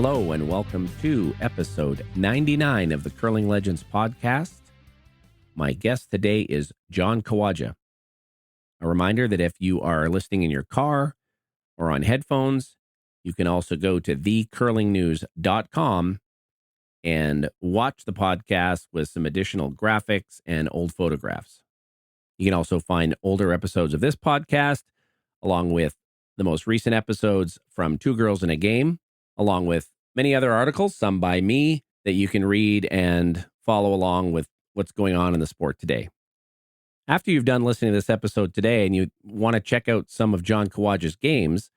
Hello and welcome to episode 99 of the Curling Legends podcast. My guest today is John Kawaja. A reminder that if you are listening in your car or on headphones, you can also go to thecurlingnews.com and watch the podcast with some additional graphics and old photographs. You can also find older episodes of this podcast, along with the most recent episodes from Two Girls in a Game, along with many other articles, some by me, that you can read and follow along with what's going on in the sport today. After you've done listening to this episode today and you want to check out some of John Kawaja's games,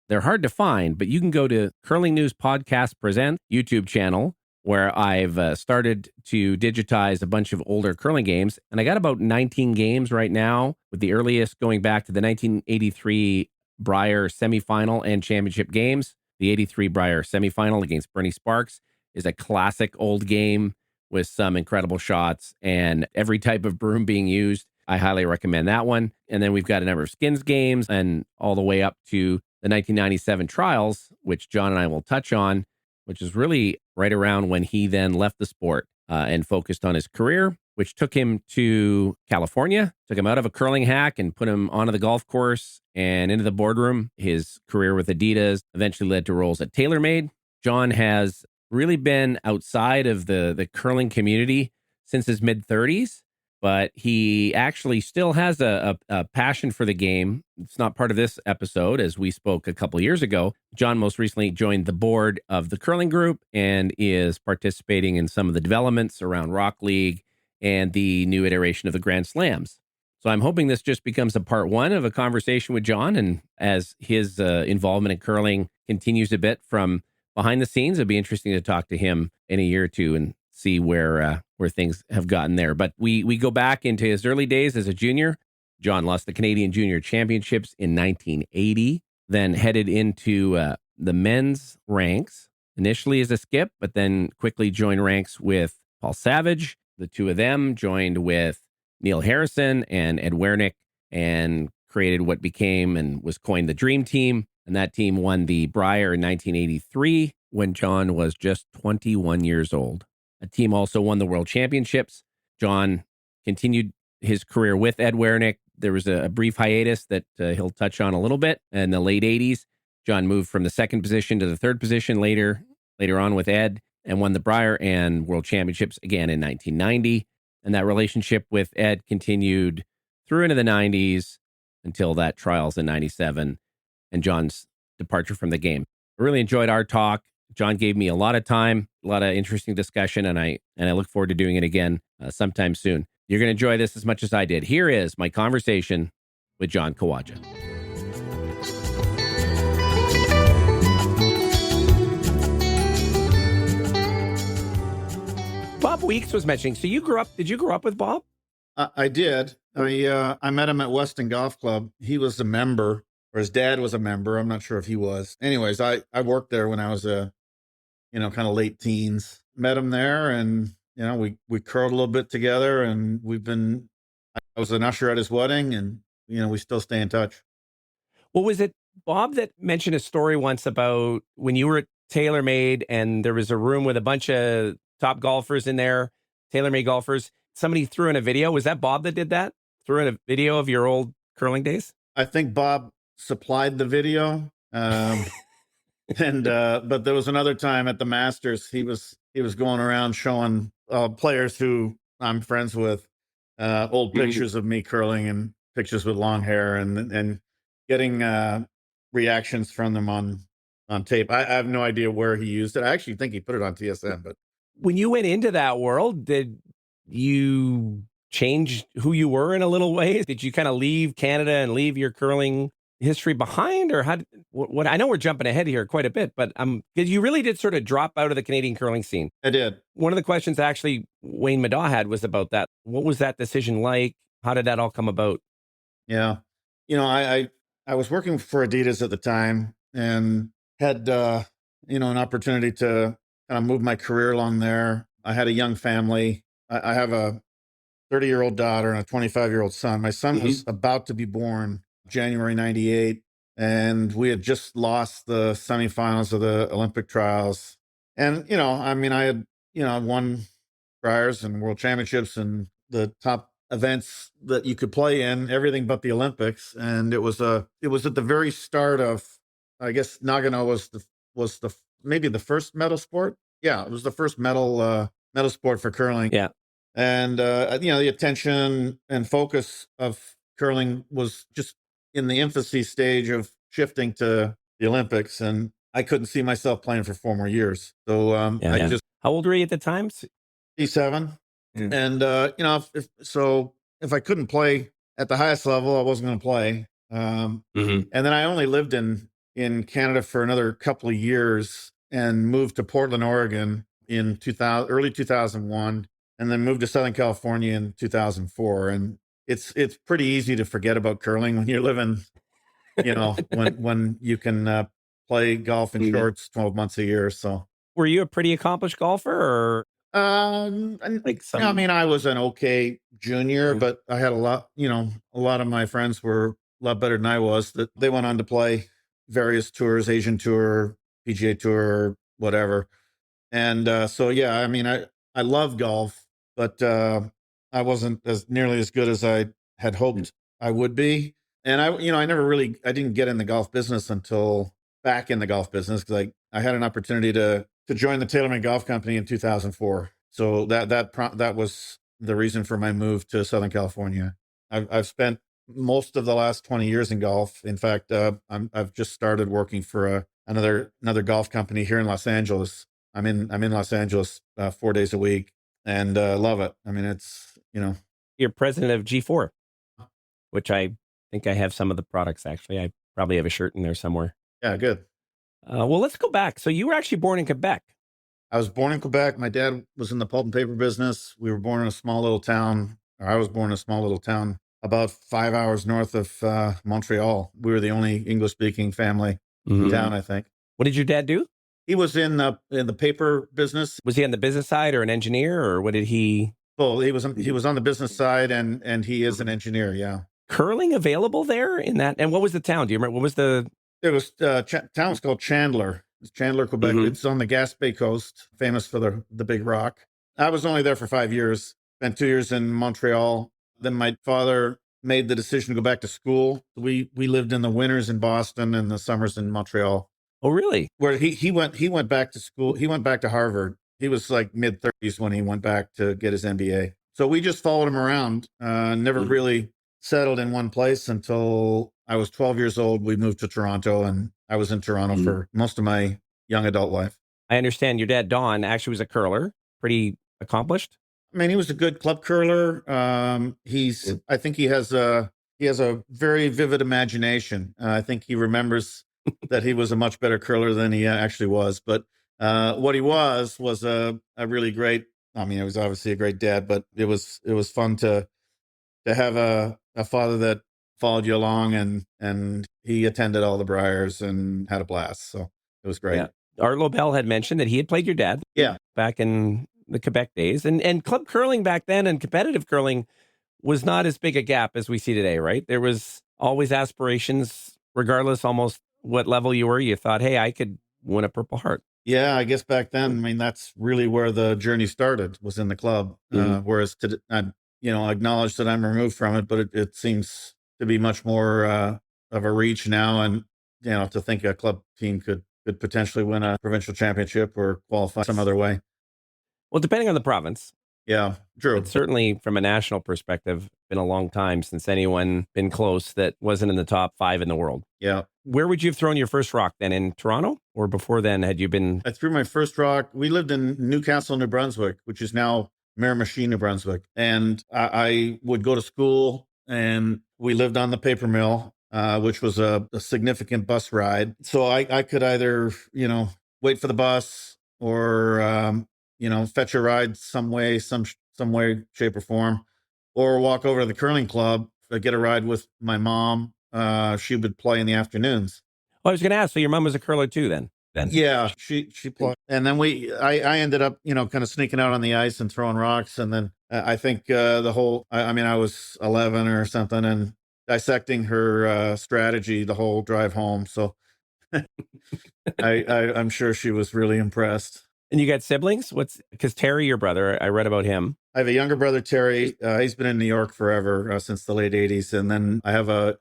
they're hard to find, but you can go to Curling News Podcast Present YouTube channel, where I've started to digitize a bunch of older curling games. And I got about 19 games right now, with the earliest going back to the 1983 Brier semifinal and championship games. The 83 Brier semifinal against Bernie Sparks is a classic old game with some incredible shots and every type of broom being used. I highly recommend that one. And then we've got a number of skins games and all the way up to the 1997 trials, which John and I will touch on, which is really right around when he then left the sport and focused on his career, which took him to California, took him out of a curling hack and put him onto the golf course and into the boardroom. His career with Adidas eventually led to roles at TaylorMade. John has really been outside of the curling community since his mid-30s, but he actually still has a passion for the game. It's not part of this episode, as we spoke a couple years ago. John most recently joined the board of the curling group and is participating in some of the developments around Rock League and the new iteration of the Grand Slams. So I'm hoping this just becomes a part one of a conversation with John. And as his involvement in curling continues a bit from behind the scenes, it'd be interesting to talk to him in a year or two and see where things have gotten there. But we go back into his early days as a junior. John lost the Canadian Junior Championships in 1980, then headed into the men's ranks, initially as a skip, but then quickly joined ranks with Paul Savage. The two of them joined with Neil Harrison and Ed Werenich and created what became and was coined the Dream Team. And that team won the Brier in 1983 when John was just 21 years old. The team also won the World Championships. John continued his career with Ed Werenich. There was a brief hiatus that he'll touch on a little bit. In the late 80s, John moved from the second position to the third position later on with Ed and won the Brier and World Championships again in 1990. And that relationship with Ed continued through into the 90s until that trials in 97 and John's departure from the game. I really enjoyed our talk. John gave me a lot of time, a lot of interesting discussion, and I look forward to doing it again sometime soon. You're going to enjoy this as much as I did. Here is my conversation with John Kawaja. Bob Weeks was mentioning, so did you grow up with Bob? I did. I met him at Weston Golf Club. He was a member, or his dad was a member. I'm not sure if he was. Anyways, I worked there when I was kind of late teens. Met him there, and we curled a little bit together, and I was an usher at his wedding, and we still stay in touch. Well, was it Bob that mentioned a story once about when you were at TaylorMade and there was a room with a bunch of top golfers in there, TaylorMade golfers? Somebody threw in a video. Was that Bob that did that? Threw in a video of your old curling days? I think Bob supplied the video. But there was another time at the Masters, he was going around showing players who I'm friends with old pictures of me curling and pictures with long hair and getting reactions from them on tape. I have no idea where he used it. I actually think he put it on TSN. But when you went into that world, did you change who you were in a little way? Did you kind of leave Canada and leave your curling history behind, or what? I know we're jumping ahead here quite a bit, but you really did sort of drop out of the Canadian curling scene. I did. One of the questions actually Wayne Madaw had was about that. What was that decision like? How did that all come about? Yeah. I was working for Adidas at the time and had, an opportunity to kind of move my career along there. I had a young family. I have a 30-year-old daughter and a 25-year-old son. My son was about to be born January 98. and we had just lost the semifinals of the Olympic trials. And, I mean, I had, won Briers and World Championships and the top events that you could play in, everything but the Olympics. And it was at the very start of, I guess Nagano was the maybe the first medal sport. Yeah, it was the first medal sport for curling. Yeah. And the attention and focus of curling was just in the infancy stage of shifting to the Olympics, and I couldn't see myself playing for 4 more years. So just How old were you at the time? 57. Yeah. And if I couldn't play at the highest level, I wasn't going to play. And then I only lived in Canada for another couple of years and moved to Portland, Oregon in early 2001, and then moved to Southern California in 2004. And it's pretty easy to forget about curling when you're living, when you can play golf in shorts 12 months a year. So, were you a pretty accomplished golfer, or I mean, I was an okay junior, but I had a lot of my friends were a lot better than I was. That they went on to play various tours, Asian Tour, PGA Tour, whatever. And so, yeah, I mean, I love golf, but I wasn't nearly as good as I had hoped I would be. And I didn't get in the golf business until back in the golf business, because I had an opportunity to join the TaylorMade Golf Company in 2004. So that was the reason for my move to Southern California. I've spent most of the last 20 years in golf. In fact, I've just started working for another golf company here in Los Angeles. I'm in Los Angeles 4 days a week, and love it. I mean, it's You're president of G4, which I think I have some of the products. Actually, I probably have a shirt in there somewhere. Yeah, good. Well, let's go back. So you were actually born in Quebec. I was born in Quebec. My dad was in the pulp and paper business. We were born in a small little town, or I was born in a small little town about 5 hours north of Montreal. We were the only English-speaking family in town, I think. What did your dad do? He was in the paper business. Was he on the business side or an engineer, or what did he? Well, he was on the business side, and he is an engineer. Yeah. Curling available there in that? And what was the town? Do you remember? What was the? It was town was called Chandler. It's Chandler, Quebec. It's on the Gaspé coast, famous for the big rock. I was only there for 5 years. Spent 2 years in Montreal. Then my father made the decision to go back to school. We lived in the winters in Boston and the summers in Montreal. Oh, really? Where he went back to school. He went back to Harvard. He was like mid-30s when he went back to get his MBA. So we just followed him around. Never really settled in one place until I was 12 years old. We moved to Toronto, and I was in Toronto for most of my young adult life. I understand your dad, Don, actually was a curler, pretty accomplished. I mean, he was a good club curler. I think he has a very vivid imagination. I think he remembers that he was a much better curler than he actually was. But what he was a really great. I mean, it was obviously a great dad, but it was fun to have a father that followed you along, and he attended all the Briers and had a blast. So it was great. Yeah. Art Lobel had mentioned that he had played your dad. Yeah. Back in the Quebec days, and club curling back then and competitive curling was not as big a gap as we see today, right? There was always aspirations, regardless almost what level you were. You thought, hey, I could win a Purple Heart. Yeah, I guess back then, I mean, that's really where the journey started, was in the club. Whereas I acknowledge that I'm removed from it, but it seems to be much more of a reach now. And, to think a club team could potentially win a provincial championship or qualify some other way. Well, depending on the province. Yeah, true. It's certainly from a national perspective, been a long time since anyone been close that wasn't in the top 5 in the world. Yeah. Where would you have thrown your first rock then? In Toronto? Or before then, had you been? I threw my first rock. We lived in Newcastle, New Brunswick, which is now Miramichi, New Brunswick. And I would go to school, and we lived on the paper mill, which was a significant bus ride. So I could either, wait for the bus or, fetch a ride some way, shape or form, or walk over to the curling club, get a ride with my mom. She would play in the afternoons. Well, I was going to ask, so your mom was a curler too then? Yeah, she played. And then I ended up, kind of sneaking out on the ice and throwing rocks. And then I think I was 11 or something. And dissecting her strategy the whole drive home. So I'm sure she was really impressed. And you got siblings? Because Terry, your brother, I read about him. I have a younger brother, Terry. He's been in New York forever, since the late 80s. And then I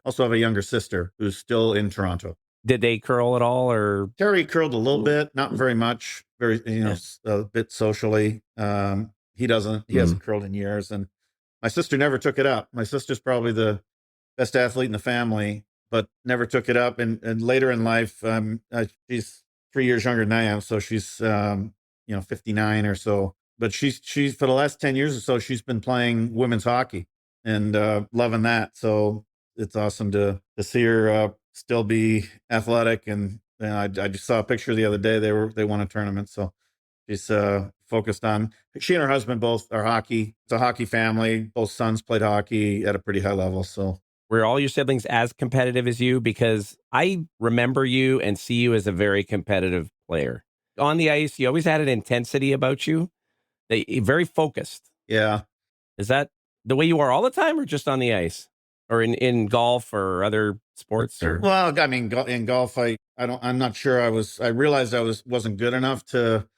also have a younger sister who's still in Toronto. Did they curl at all, or? Terry curled a little bit, not very much, very, a bit socially. He hasn't curled in years. And my sister never took it up. My sister's probably the best athlete in the family, but never took it up. And later in life, she's 3 years younger than I am. So she's, 59 or so. But she's for the last 10 years or so, she's been playing women's hockey and loving that. So it's awesome to see her still be athletic. And I just saw a picture the other day. They won a tournament. So she's focused on, she and her husband both are hockey. It's a hockey family. Both sons played hockey at a pretty high level. So were all your siblings as competitive as you? Because I remember you and see you as a very competitive player. On the ice, you always had an intensity about you. Very focused. Yeah. Is that the way you are all the time, or just on the ice, or in golf or other sports? Or? Well, I mean, in golf, I'm not sure I realized I wasn't good enough to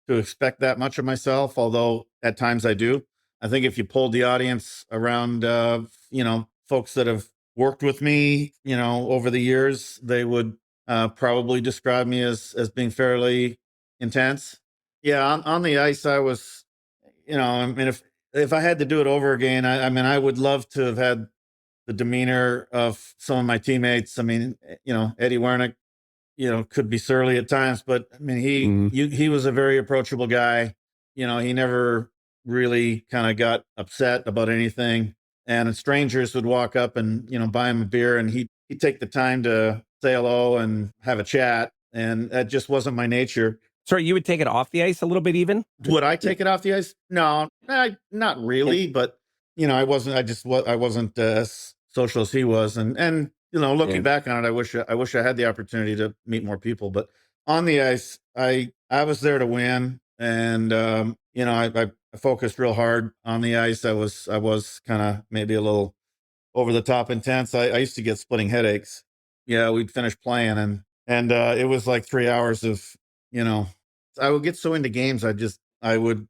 expect that much of myself. Although at times I do. I think if you pulled the audience around, folks that have worked with me, over the years, they would probably describe me as being fairly intense. Yeah, on the ice, I was, I mean, if I had to do it over again, I would love to have had the demeanor of some of my teammates. I mean, Eddie Werenich, could be surly at times, but I mean, he was a very approachable guy. He never really kind of got upset about anything. And strangers would walk up and, buy him a beer, and he'd take the time to say hello and have a chat. And that just wasn't my nature. Sorry, you would take it off the ice a little bit even? Would I take it off the ice? No, not really. But, I wasn't as social as he was. And looking back on it, I wish I had the opportunity to meet more people. But on the ice, I was there to win. And, I focused real hard on the ice. I was kind of maybe a little over the top intense. I used to get splitting headaches. Yeah, we'd finish playing and it was like 3 hours of, I would get so into games. I would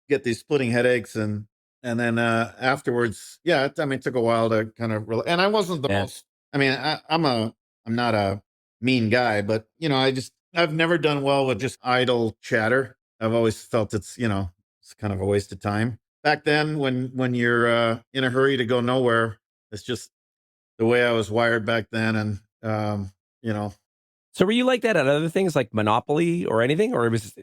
get these splitting headaches and then afterwards, it took a while to kind of, and I wasn't the most, I'm not a mean guy, but I've never done well with just idle chatter. I've always felt it's kind of a waste of time. Back then, when you're in a hurry to go nowhere, it's just the way I was wired back then. And, So were you like that at other things like Monopoly or anything, or it was?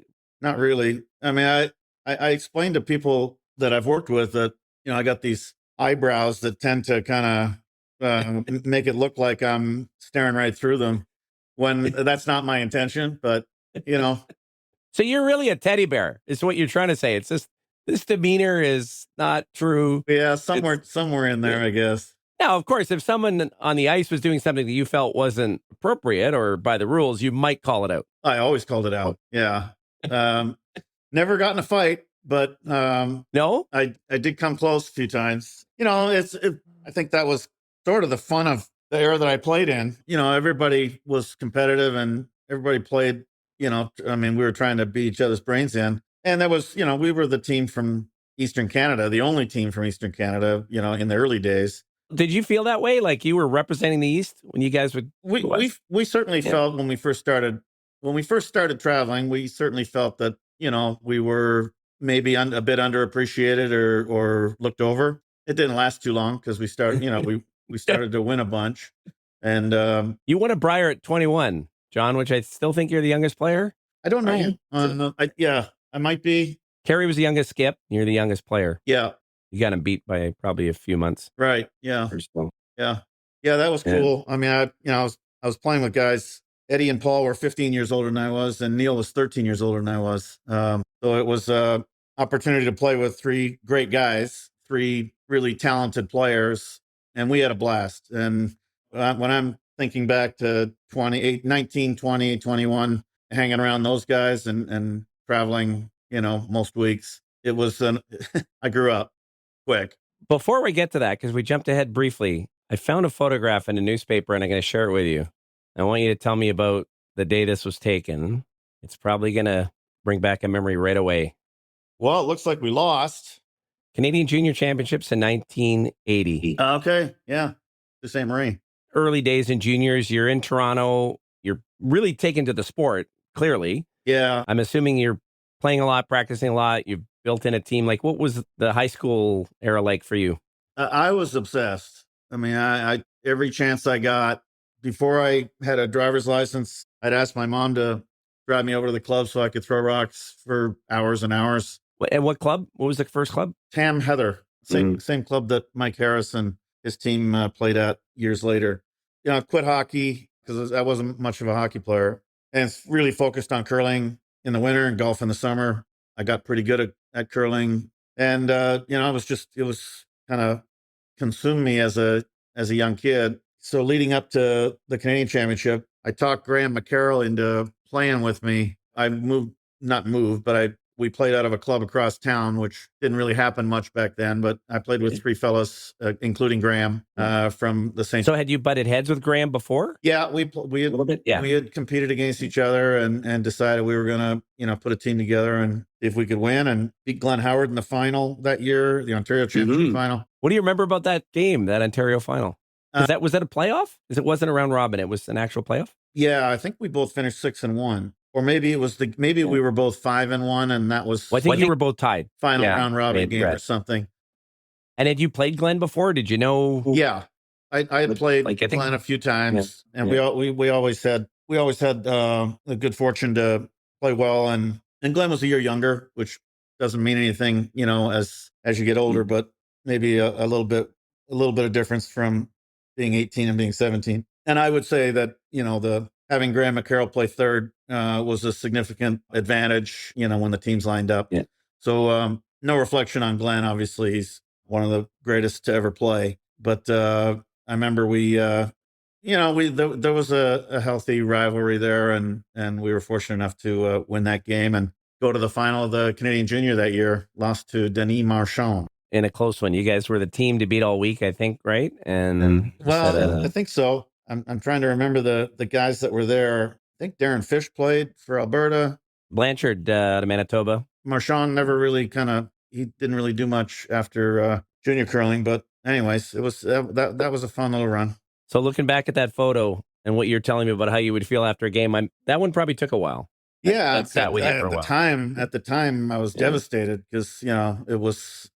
Not really. I mean, I explained to people that I've worked with that, I got these eyebrows that tend to kind of make it look like I'm staring right through them when that's not my intention, but So you're really a teddy bear, is what you're trying to say. It's just this demeanor is not true. Yeah, somewhere in there, I guess. Now, of course, if someone on the ice was doing something that you felt wasn't appropriate or by the rules, you might call it out. I always called it out. Yeah. Never got in a fight, but no, I did come close a few times. I think that was sort of the fun of the era that I played in. Everybody was competitive and everybody played, we were trying to beat each other's brains in. And that was, we were the team from Eastern Canada, the only team from Eastern Canada, in the early days. Did you feel that way? Like you were representing the East when you guys would? We certainly felt when we first started traveling, we certainly felt that, we were maybe a bit underappreciated or looked over. It didn't last too long because we started, we started to win a bunch. And you won a Brier at 21, John, which I still think you're the youngest player. I don't know. I might be. Kerry was the youngest skip. You're the youngest player. Yeah. You got him beat by probably a few months. Right. Yeah. So. Yeah. That was cool. Yeah. I mean, I was playing with guys. Eddie and Paul were 15 years older than I was, and Neil was 13 years older than I was. So it was an opportunity to play with three great guys, three really talented players, and we had a blast. And when I'm thinking back to 19, 20, 21, hanging around those guys and traveling, most weeks, it was I grew up quick. Before we get to that, because we jumped ahead briefly, I found a photograph in a newspaper, and I'm going to share it with you. I want you to tell me about the day this was taken. It's probably going to bring back a memory right away. Well, it looks like we lost. Canadian Junior Championships in 1980. Okay, yeah, the same Marie. Early days in juniors, you're in Toronto. You're really taken to the sport, clearly. Yeah. I'm assuming you're playing a lot, practicing a lot. You've built in a team. Like, what was the high school era like for you? I was obsessed. I mean, I every chance I got, before I had a driver's license, I'd ask my mom to drive me over to the club so I could throw rocks for hours and hours. And what club? What was the first club? Tam Heather, same club that Mike Harris and his team played at years later. You know, quit hockey because I wasn't much of a hockey player, and really focused on curling in the winter and golf in the summer. I got pretty good at curling, and you know, it was kind of consumed me as a young kid. So leading up to the Canadian Championship, I talked Graham McCarroll into playing with me. We played out of a club across town, which didn't really happen much back then. But I played with three fellas, including Graham, from the same. So had you butted heads with Graham before? Yeah, we had competed against each other and decided we were going to put a team together and see if we could win, and beat Glenn Howard in the final that year, the Ontario Championship final. What do you remember about that game, that Ontario final? Was that a playoff? Because it wasn't a round robin; it was an actual playoff. Yeah, I think we both finished 6-1. Or maybe it was we were both 5-1, and that was. Well, I think you were both tied. Final round robin game or something. And had you played Glenn before? Did you know? Yeah, I had played Glenn a few times, and we always had the good fortune to play well. And Glenn was a year younger, which doesn't mean anything, as you get older, but maybe a little bit of difference from being 18 and being 17. And I would say that having Graham McCarroll play third was a significant advantage, when the teams lined up. Yeah. So no reflection on Glenn. Obviously, he's one of the greatest to ever play. But I remember there was a healthy rivalry there, and we were fortunate enough to win that game and go to the final of the Canadian Junior that year. Lost to Denis Marchand. In a close one. You guys were the team to beat all week, I think, right? And I think so. I'm trying to remember the guys that were there. I think Darren Fish played for Alberta. Blanchard to Manitoba. Marchand never really he didn't really do much after junior curling. But anyways, it was that was a fun little run. So looking back at that photo and what you're telling me about how you would feel after a game, that one probably took a while. Yeah, that sat with you for a while. At the time, I was devastated because it was,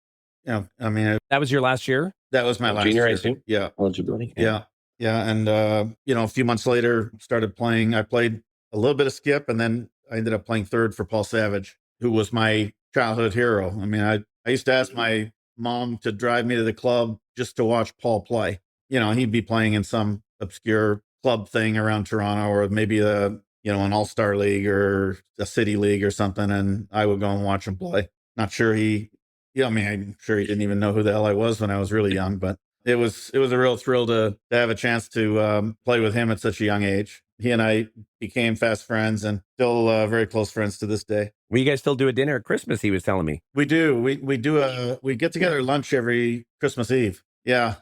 that was your last year. That was my last junior, year. I assume. Yeah, eligibility. Yeah. And, a few months later, started playing. I played a little bit of skip, and then I ended up playing third for Paul Savage, who was my childhood hero. I mean, I used to ask my mom to drive me to the club just to watch Paul play. He'd be playing in some obscure club thing around Toronto, or maybe an all-star league or a city league or something, and I would go and watch him play. Not sure I'm sure he didn't even know who the hell I was when I was really young, but it was a real thrill to have a chance to play with him at such a young age. He and I became fast friends, and still very close friends to this day. Well, you guys still do a dinner at Christmas, he was telling me. We do. We get together at lunch every Christmas Eve. Yeah.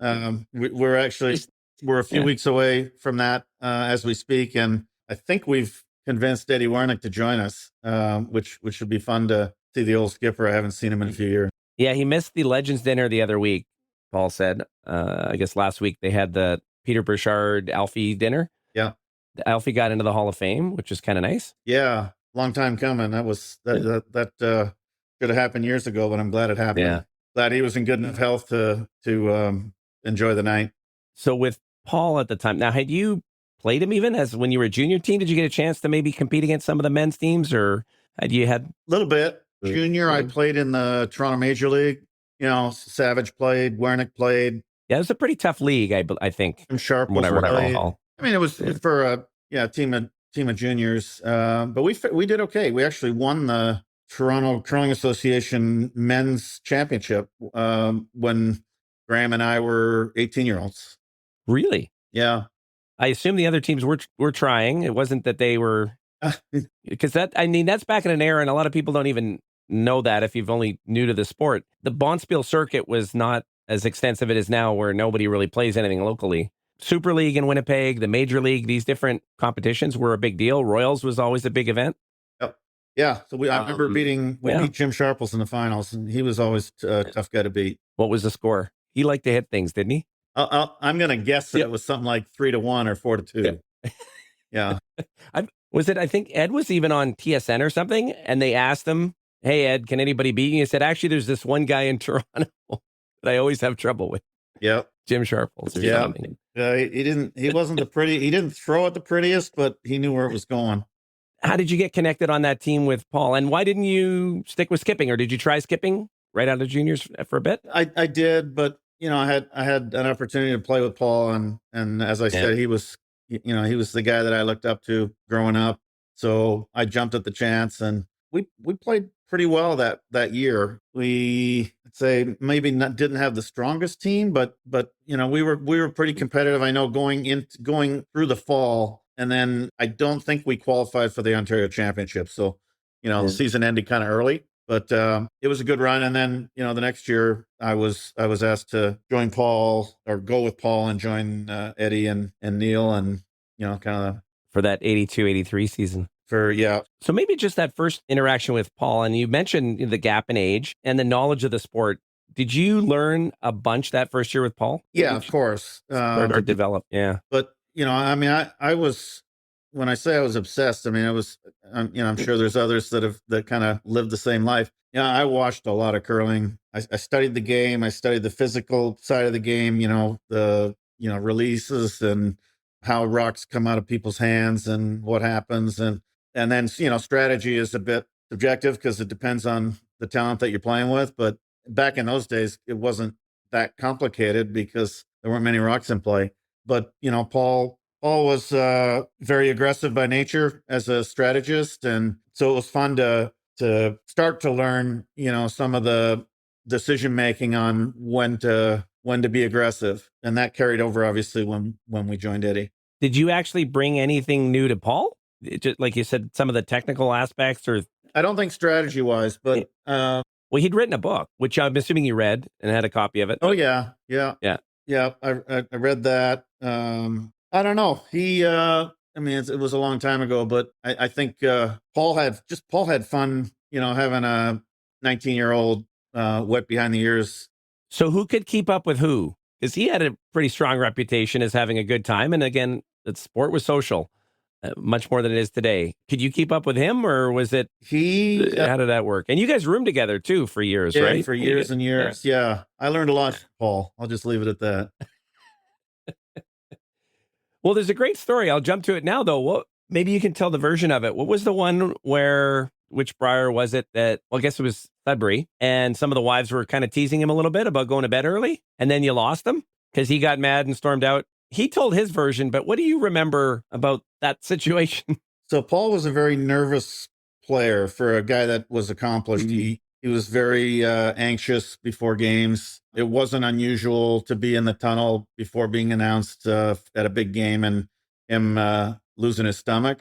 We're a few weeks away from that as we speak, and I think we've convinced Ed Werenich to join us, which should be fun to see the old skipper. I haven't seen him in a few years. Yeah, he missed the Legends dinner the other week, Paul said. I guess last week they had the Peter Burchard Alfie dinner. Yeah. Alfie got into the Hall of Fame, which is kind of nice. Yeah. Long time coming. That should have happened years ago, but I'm glad it happened. Yeah. Glad he was in good enough health to enjoy the night. So with Paul at the time, now had you played him even as when you were a junior team? Did you get a chance to maybe compete against some of the men's teams, or had you had? A little bit. Junior, I played in the Toronto Major League. Savage played, Werenich played. Yeah, it was a pretty tough league, I think. I'm sharp. Whatever. I mean, it was for a team of juniors, but we did okay. We actually won the Toronto Curling Association Men's Championship when Graham and I were 18-year-olds. Really? Yeah. I assume the other teams were trying. It wasn't that they were, because that's back in an era, and a lot of people don't even know that if you've only new to the sport. The bonspiel circuit was not as extensive it is now, where nobody really plays anything locally. Super League in Winnipeg, the Major League, these different competitions were a big deal. Royals was always a big event. Yep. Yeah. So I remember we beat Jim Sharples in the finals, and he was always a tough guy to beat. What was the score? He liked to hit things, didn't he? I'm going to guess that it was something like 3-1 or 4-2. Yeah. I think Ed was even on TSN or something, and they asked him, "Hey, Ed, can anybody beat you?" He said, "Actually, there's this one guy in Toronto that I always have trouble with." Yep. Jim Sharples or something. He wasn't he didn't throw it the prettiest, but he knew where it was going. How did you get connected on that team with Paul? And why didn't you stick with skipping, or did you try skipping right out of juniors for a bit? I did, but I had an opportunity to play with Paul, and as I said, he was the guy that I looked up to growing up. So I jumped at the chance, and we played pretty well that year. I'd say maybe didn't have the strongest team, but we were pretty competitive. I know going through the fall, and then I don't think we qualified for the Ontario Championship. So the season ended kind of early. But it was a good run, and then the next year I was asked to join Paul, or go with Paul and join Eddie and Neil, and kind of for that 82-83 season. So maybe just that first interaction with Paul, and you mentioned the gap in age and the knowledge of the sport. Did you learn a bunch that first year with Paul? Yeah, of course. Start to develop. Yeah, but I was. When I say I was obsessed, I mean, I was, I'm sure there's others that kind of lived the same life. I watched a lot of curling. I studied the game. I studied the physical side of the game, the releases and how rocks come out of people's hands and what happens. And then, strategy is a bit subjective because it depends on the talent that you're playing with. But back in those days, it wasn't that complicated because there weren't many rocks in play. But, Paul was very aggressive by nature as a strategist, and so it was fun to start to learn, some of the decision making on when to be aggressive, and that carried over obviously when we joined Eddie. Did you actually bring anything new to Paul? Just like you said, some of the technical aspects, or I don't think strategy wise, but well, he'd written a book, which I'm assuming you read and had a copy of it. Oh yeah. I read that. I don't know. It was a long time ago, but I think Paul had fun, having a 19-year-old wet behind the ears. So who could keep up with who? Because he had a pretty strong reputation as having a good time. And again, the sport was social, much more than it is today. Could you keep up with him, or was it, how did that work? And you guys roomed together too for years, right? For years and years. Yeah. I learned a lot from Paul. I'll just leave it at that. Well, there's a great story. I'll jump to it now, though. Maybe you can tell the version of it. What was the one which Brier was it that, well, I guess it was Sudbury, and some of the wives were kind of teasing him a little bit about going to bed early, and then you lost him because he got mad and stormed out? He told his version, but what do you remember about that situation? So Paul was a very nervous player for a guy that was accomplished. Mm-hmm. He was very anxious before games. It wasn't unusual to be in the tunnel before being announced at a big game, and him losing his stomach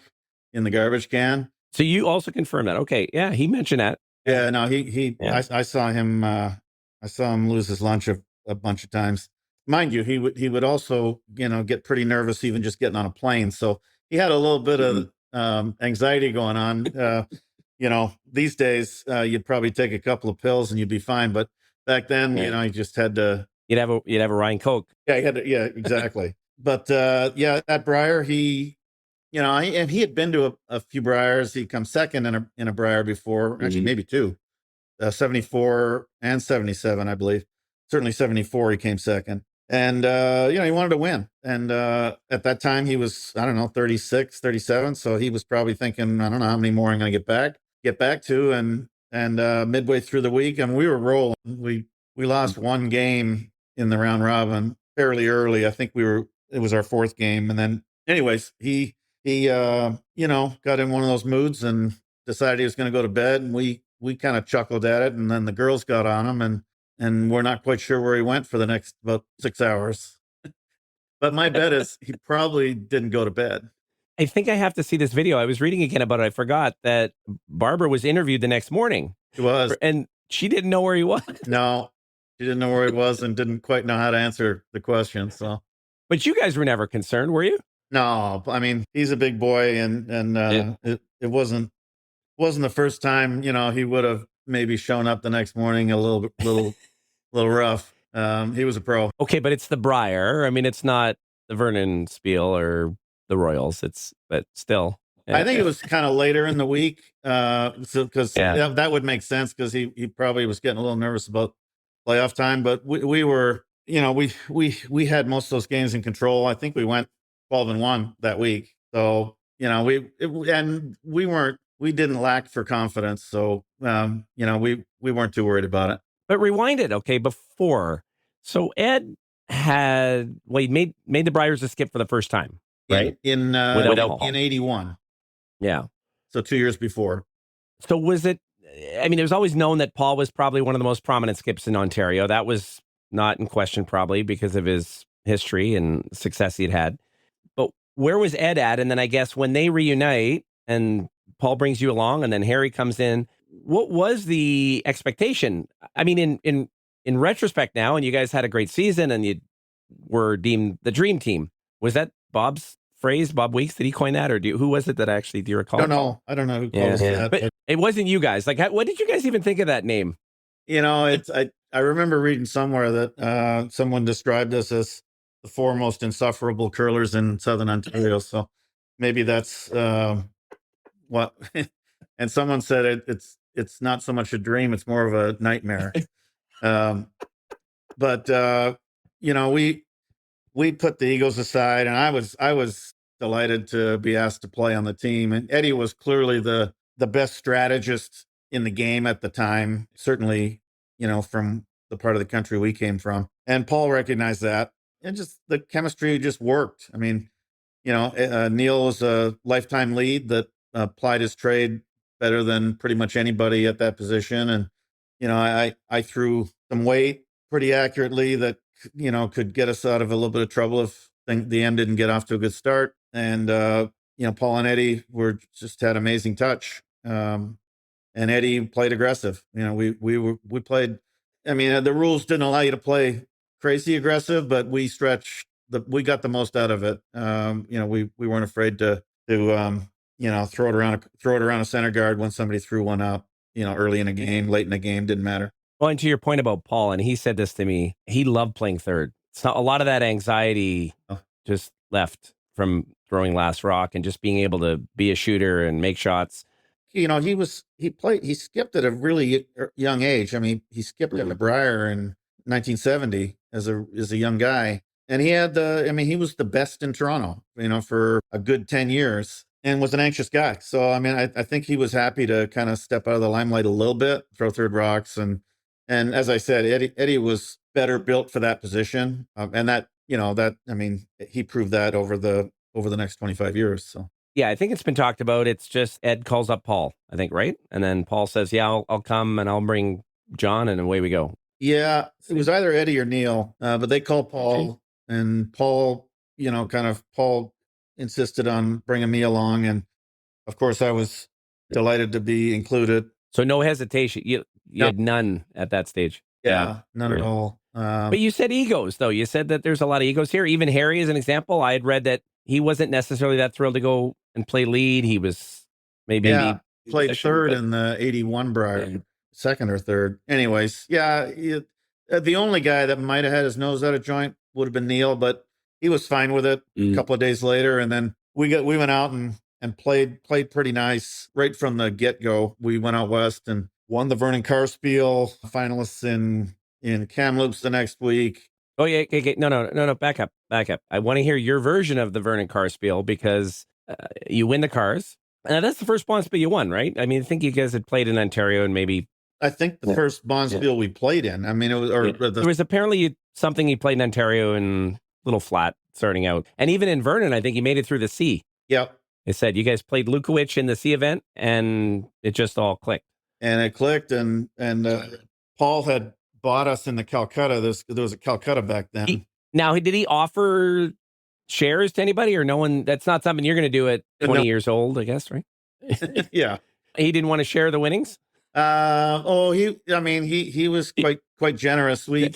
in the garbage can. So you also confirmed that? Okay, yeah, he mentioned that. Yeah, no, I saw him. I saw him lose his lunch a bunch of times. Mind you, he would also get pretty nervous even just getting on a plane. So he had a little bit of anxiety going on. These days you'd probably take a couple of pills and you'd be fine. But back then, you just had to. You'd have a Ryan Coke. Yeah, exactly. But at Brier, he had been to a few Briers. He'd come second in a Brier before, actually maybe two, 74 and 77, I believe. Certainly 74, he came second. And, he wanted to win. And at that time, he was, 36, 37. So he was probably thinking, I don't know how many more I'm going to get back to. And midway through the week, and we were rolling. We lost one game in the round robin fairly early. I think it was our fourth game. And then anyways, he got in one of those moods and decided he was going to go to bed. And we kind of chuckled at it. And then the girls got on him, and we're not quite sure where he went for the next about 6 hours. But my bet is he probably didn't go to bed. I think I have to see this video. I was reading again about it. I forgot that Barbara was interviewed the next morning. She was. And she didn't know where he was. No. She didn't know where he was and didn't quite know how to answer the question. So, but you guys were never concerned, were you? no, I mean, he's a big boy, and it wasn't the first time, he would have maybe shown up the next morning a little rough. He was a pro. Okay, but it's the Brier. I mean, it's not the Vernon Spiel or the Royals. But still. I think it was kind of later in the week, because that would make sense, because he probably was getting a little nervous about playoff time. But we were, we had most of those games in control. I think we went 12-1 that week. So we didn't lack for confidence. So we weren't too worried about it. But rewind it, okay, before. So Ed he made the Briers a skip for the first time, right? In 81. Yeah. So 2 years before. So was it, I mean, it was always known that Paul was probably one of the most prominent skips in Ontario. That was not in question, probably because of his history and success he'd had. But where was Ed at? And then I guess when they reunite and Paul brings you along and then Harry comes in, what was the expectation? I mean, in retrospect now, and you guys had a great season and you were deemed the dream team. Was that Bob's phrase, Bob Weeks? Did he coin that, or who was it that actually, do you recall? I don't know who calls that. But it wasn't you guys. Like, what did you guys even think of that name? I remember reading somewhere that someone described us as the four most insufferable curlers in Southern Ontario. So maybe that's what. And someone said it's not so much a dream; it's more of a nightmare. But we put the egos aside, and I was delighted to be asked to play on the team. And Eddie was clearly the best strategist in the game at the time, certainly, from the part of the country we came from. And Paul recognized that, and just the chemistry just worked. I mean, Neil was a lifetime lead that applied his trade better than pretty much anybody at that position. And, I threw some weight pretty accurately that, could get us out of a little bit of trouble if the end didn't get off to a good start. And, Paul and Eddie just had amazing touch. And Eddie played aggressive. We played, I mean, the rules didn't allow you to play crazy aggressive, but we got the most out of it. We weren't afraid to throw it around a center guard when somebody threw one up, early in a game, late in a game, didn't matter. Well, and to your point about Paul, and he said this to me, he loved playing third. So a lot of that anxiety just left from throwing last rock and just being able to be a shooter and make shots. He skipped at a really young age. I mean, he skipped at the Brier in 1970 as a young guy. And he was the best in Toronto, for a good 10 years. And was an anxious guy. So, I mean, I think he was happy to kind of step out of the limelight a little bit, throw third rocks. And as I said, Eddie was better built for that position. And he proved that over the next 25 years. So, yeah, I think it's been talked about. It's just Ed calls up Paul, I think, right? And then Paul says, yeah, I'll come and I'll bring John, and away we go. Yeah, it was either Eddie or Neil, but they called Paul, and Paul, Paul insisted on bringing me along. And of course, I was delighted to be included. So no hesitation. You had none at that stage. Yeah, none at all. But you said egos, though. You said that there's a lot of egos here. Even Harry, as an example, I had read that he wasn't necessarily that thrilled to go and play lead. He was maybe played third in the 81 Brier, second or third. Anyways, the only guy that might have had his nose out of joint would have been Neil, but he was fine with it a couple of days later. And then we went out and played pretty nice right from the get-go. We went out west and won the Vernon Carspiel, finalists in Kamloops the next week. Oh, yeah. Okay. No. Back up. I want to hear your version of the Vernon Carspiel, because you win the cars. And that's the first bonspiel you won, right? I mean, I think you guys had played in Ontario and maybe... I think the first bonspiel we played in. I mean, it was... There was apparently something you played in Ontario and a little flat starting out. And even in Vernon, I think you made it through the C. Yep. It said you guys played Lukowicz in the C event, and it just all clicked. And it clicked, and Paul had bought us in the Calcutta. There was a Calcutta back then. Did he offer shares to anybody, or no one? That's not something you're going to do at 20 years old, I guess, right? Yeah. He didn't want to share the winnings? He was quite generous. We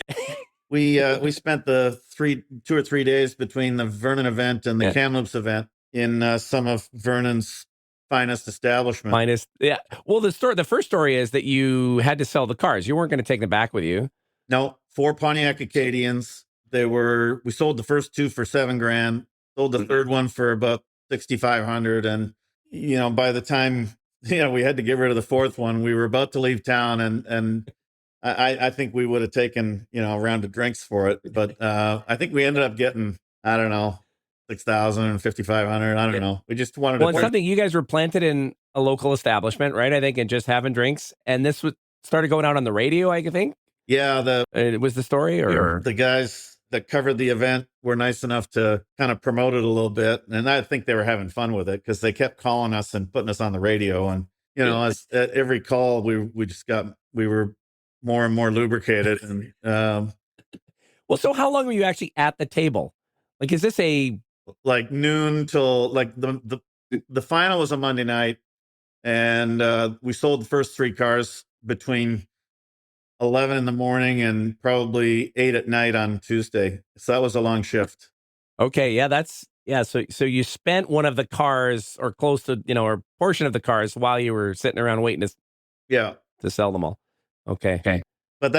spent the 2 or 3 days between the Vernon event and the Kamloops event in some of Vernon's finest establishment. Yeah. Well, the first story is that you had to sell the cars. You weren't going to take them back with you. No, 4 Pontiac Acadians. We sold the first 2 for $7,000, sold the third one for about 6,500. And, by the time, we had to get rid of the fourth one, we were about to leave town, and I think we would have taken, a round of drinks for it. But I think we ended up getting, I don't know, 6,000 and 5,500. I don't know. We just wanted to. Well, it's something you guys were planted in a local establishment, right? I think, and just having drinks. And this started going out on the radio, I think. Yeah. It was the story, or the guys that covered the event were nice enough to kind of promote it a little bit. And I think they were having fun with it because they kept calling us and putting us on the radio. And, as at every call, we were more and more lubricated. And, well, so how long were you actually at the table? Like, is this like noon till like the final was a Monday night, and we sold the first 3 cars between 11 in the morning and probably 8 at night on Tuesday. So that was a long shift. Okay. Yeah. So you spent one of the cars, or close to, or portion of the cars, while you were sitting around waiting to sell them all. Okay. But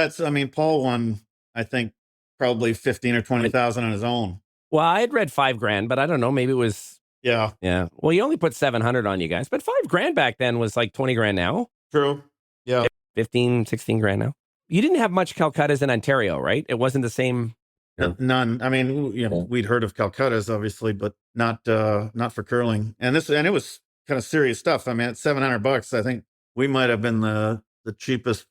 Paul won, I think, probably 15 or 20,000 on his own. Well, I had read $5,000, but I don't know. Maybe it was. Yeah. Well, you only put 700 on you guys, but $5,000 back then was like 20 grand now. True. Yeah. 15, 16 grand now. You didn't have much Calcuttas in Ontario, right? It wasn't the same. None. We'd heard of Calcuttas, obviously, but not for curling. And it was kind of serious stuff. At $700, I think we might have been the cheapest,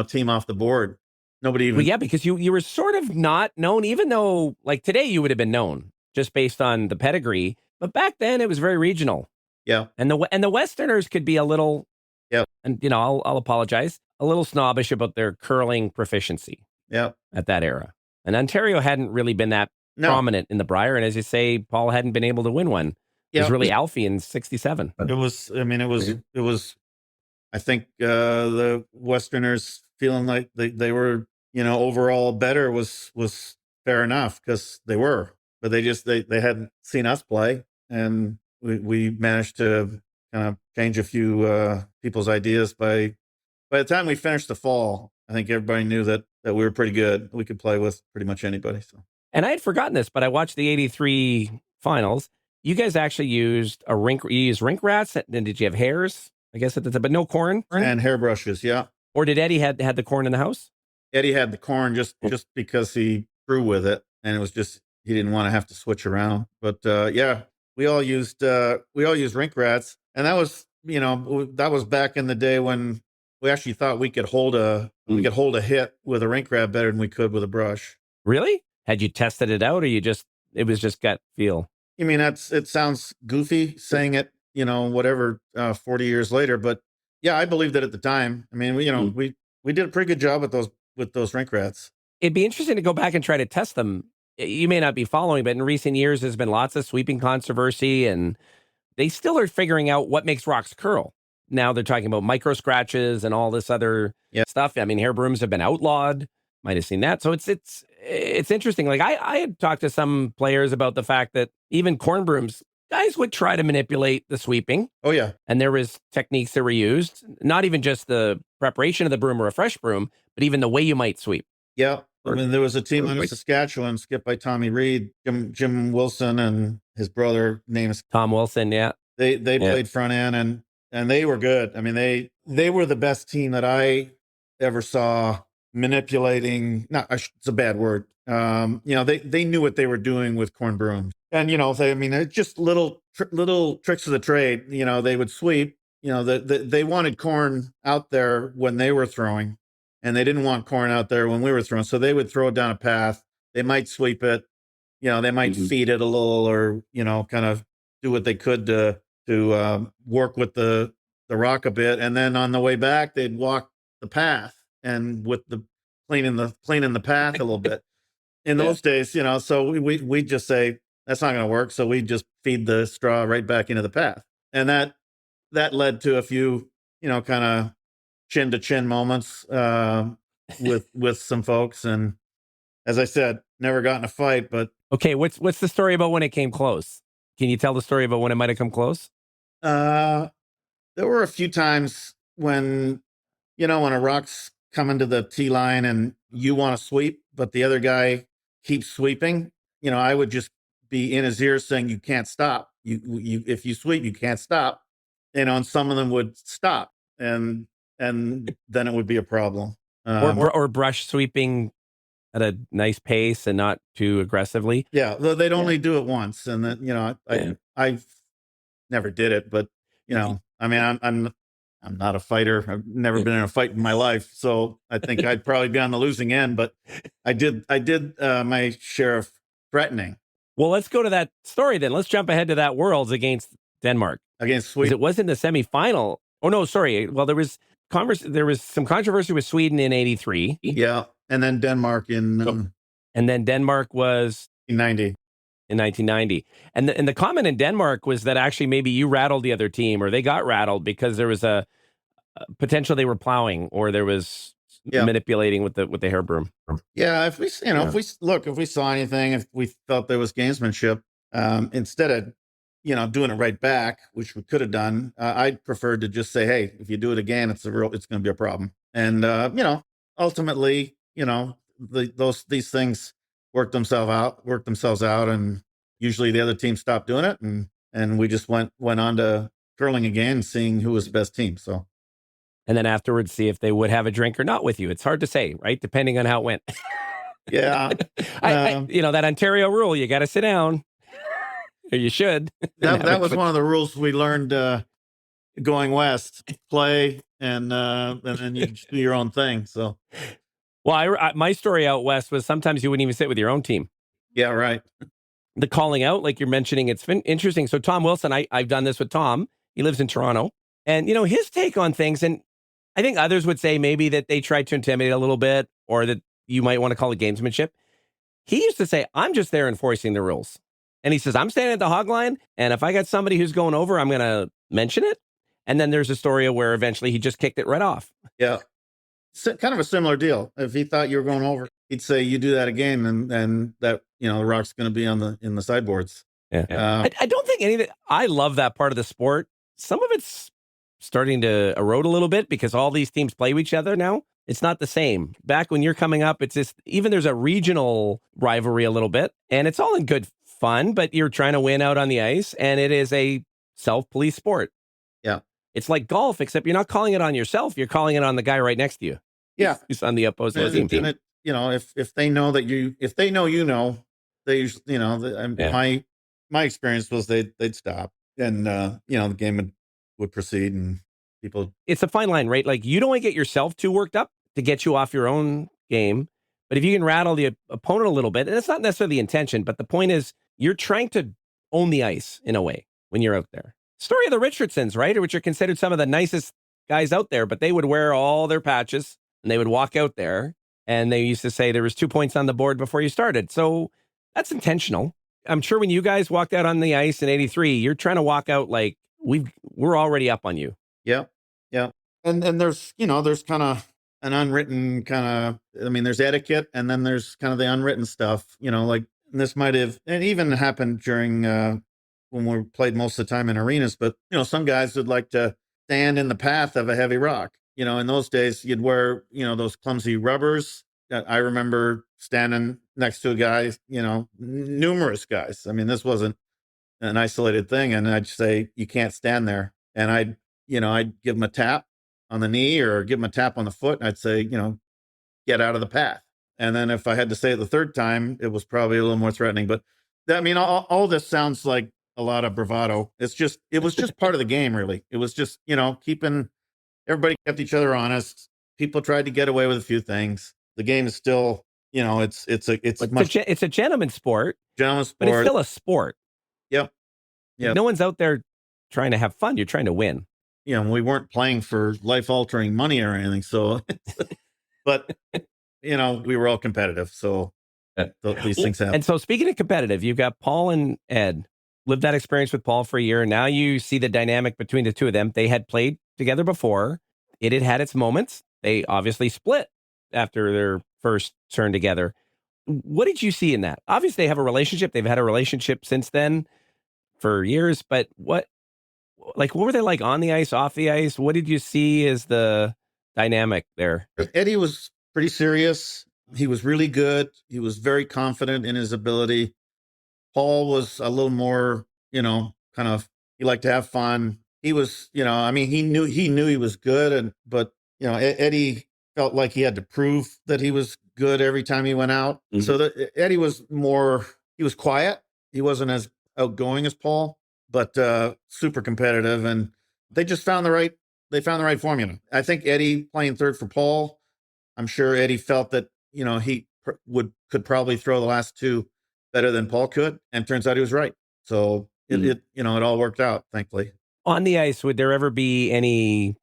team off the board. Nobody even. Well, yeah, because you were sort of not known, even though like today you would have been known just based on the pedigree. But back then it was very regional. Yeah. And the Westerners could be a little. Yeah. And I'll apologize. A little snobbish about their curling proficiency. Yeah. At that era. And Ontario hadn't really been that prominent in the Brier. And as you say, Paul hadn't been able to win one. It was really Alfie in 67. It was, I think the Westerners feeling like they were, overall better was fair enough, because they were, but they hadn't seen us play. And we managed to kind of change a few people's ideas. By the time we finished the fall, I think everybody knew that we were pretty good. We could play with pretty much anybody. So, and I had forgotten this, but I watched the 83 finals. You guys actually used you used rink rats, and did you have hairs? I guess at the time, but no corn and hairbrushes. Yeah. Or did Eddie had the corn in the house? Eddie had the corn just because he grew with it, and it was just he didn't want to have to switch around. But we all used rink rats, and that was back in the day when we actually thought we could hold a hit with a rink rat better than we could with a brush. Really? Had you tested it out, or it was just gut feel? It sounds goofy saying it, 40 years later, but yeah, I believed it at the time. We did a pretty good job with those rink rats. It'd be interesting to go back and try to test them. You may not be following, but in recent years, there's been lots of sweeping controversy, and they still are figuring out what makes rocks curl. Now they're talking about micro scratches and all this other stuff. Hair brooms have been outlawed. Might have seen that. So it's interesting. Like I had talked to some players about the fact that even corn brooms, guys would try to manipulate the sweeping. Oh yeah. And there was techniques that were used, not even just the preparation of the broom or a fresh broom, but even the way you might sweep. Yeah. There was a team in Saskatchewan skipped by Tommy Reed, Jim Wilson, and his brother named Tom Wilson. Yeah. They played front end, and they were good. They were the best team that I ever saw manipulating. It's a bad word. They knew what they were doing with corn brooms, and it's just little tricks of the trade. They would sweep. They wanted corn out there when they were throwing, and they didn't want corn out there when we were throwing. So they would throw it down a path. They might sweep it. They might feed it a little, or kind of do what they could to work with the rock a bit, and then on the way back they'd walk the path and with the cleaning the path a little bit. In those days, so we just say that's not going to work, so we just feed the straw right back into the path, and that led to a few kind of chin to chin moments. with some folks, and as I said, never got in a fight. But Okay, what's the story about when it came close? Can you tell the story about when it might have come close? there were a few times when when a rock's coming to the tee line and you want to sweep, but the other guy keeps sweeping. I would just be in his ear saying, "You can't stop. You if you sweep, you can't stop." And some of them would stop, and then it would be a problem. Or brush sweeping at a nice pace and not too aggressively. Yeah, they'd only do it once, and then I never did it, but I mean, I'm not a fighter. I've never been in a fight in my life, so I think I'd probably be on the losing end. But I did my share of threatening. Well, let's go to that story then. Let's jump ahead to that Worlds against Denmark. Against Sweden. It wasn't the semifinal. Oh no, sorry. Well, there was some controversy with Sweden in '83. Yeah, and then Denmark in and then Denmark was in 1990. And the comment in Denmark was that actually maybe you rattled the other team, or they got rattled because there was a potential they were plowing, or there was manipulating with the hair broom. Yeah, if we if we saw anything, if we felt there was gamesmanship, instead of doing it right back, which we could have done, I'd prefer to just say, hey, if you do it again, it's going to be a problem. And ultimately, these things work themselves out, and usually the other team stopped doing it, and we just went on to curling again, seeing who was the best team. So, and then afterwards, see if they would have a drink or not with you. It's hard to say, right? Depending on how it went. Yeah, that Ontario rule, you got to sit down. Or you should. That was one of the rules we learned going west. Play and then you do your own thing. So, well, my story out west was sometimes you wouldn't even sit with your own team. Yeah, right. The calling out, like you're mentioning, it's been interesting. So Tom Wilson, I've done this with Tom. He lives in Toronto, and his take on things, and I think others would say maybe that they tried to intimidate a little bit, or that you might want to call it gamesmanship. He used to say, "I'm just there enforcing the rules." And he says, I'm standing at the hog line, and if I got somebody who's going over, I'm going to mention it. And then there's a story where eventually he just kicked it right off. Yeah. Kind of a similar deal. If he thought you were going over, he'd say, you do that again, and that, the rock's going to be in the sideboards. Yeah. I don't think any of it, I love that part of the sport. Some of it's starting to erode a little bit because all these teams play with each other now. It's not the same. Back when you're coming up, it's just, even there's a regional rivalry a little bit, and it's all in good fun, but you're trying to win out on the ice, and it is a self-police sport. Yeah. It's like golf, except you're not calling it on yourself, you're calling it on the guy right next to you. Yeah. He's on the opposing team. And if they know that if they know, they usually, my experience was they'd stop, and the game would proceed, and people. It's a fine line, right? Like, you don't want to get yourself too worked up to get you off your own game, but if you can rattle the opponent a little bit, and it's not necessarily the intention, but the point is you're trying to own the ice in a way when you're out there. Story of the Richardsons, right? Which are considered some of the nicest guys out there, but they would wear all their patches and they would walk out there, and they used to say there was 2 points on the board before you started. So that's intentional. I'm sure when you guys walked out on the ice in '83, you're trying to walk out like we're already up on you. Yeah. Yeah. And there's kind of an unwritten there's etiquette, and then there's kind of the unwritten stuff, like this might have, and even happened during when we played most of the time in arenas, but some guys would like to stand in the path of a heavy rock. In those days you'd wear, those clumsy rubbers. I remember standing next to a guy, numerous guys. I mean, this wasn't an isolated thing. And I'd say, you can't stand there. And I'd give him a tap on the knee or give him a tap on the foot. And I'd say, get out of the path. And then if I had to say it the third time, it was probably a little more threatening. But all this sounds like a lot of bravado. It was just part of the game, really. It was just, everybody kept each other honest. People tried to get away with a few things. The game is still, it's a gentleman's sport. But it's still a sport. Yep. No one's out there trying to have fun. You're trying to win. We weren't playing for life-altering money or anything. So, but we were all competitive. So these things happen. And so, speaking of competitive, you've got Paul and Ed. Lived that experience with Paul for a year. Now you see the dynamic between the two of them. They had played together before. It had had its moments. They obviously split after their first turn together. What did you see in that? Obviously, they have a relationship. They've had a relationship since then for years. But what were they like on the ice, off the ice? What did you see as the dynamic there? Eddie was pretty serious. He was really good. He was very confident in his ability. Paul was a little more, kind of, he liked to have fun. He was, I mean, he knew he was good, but Eddie felt like he had to prove that he was good every time he went out. Mm-hmm. So that Eddie was he was quiet. He wasn't as outgoing as Paul, but super competitive, and they just found the right formula. I think Eddie playing third for Paul, I'm sure Eddie felt that, he could probably throw the last two better than Paul could, and turns out he was right. So it all worked out, thankfully. On the ice, would there ever be any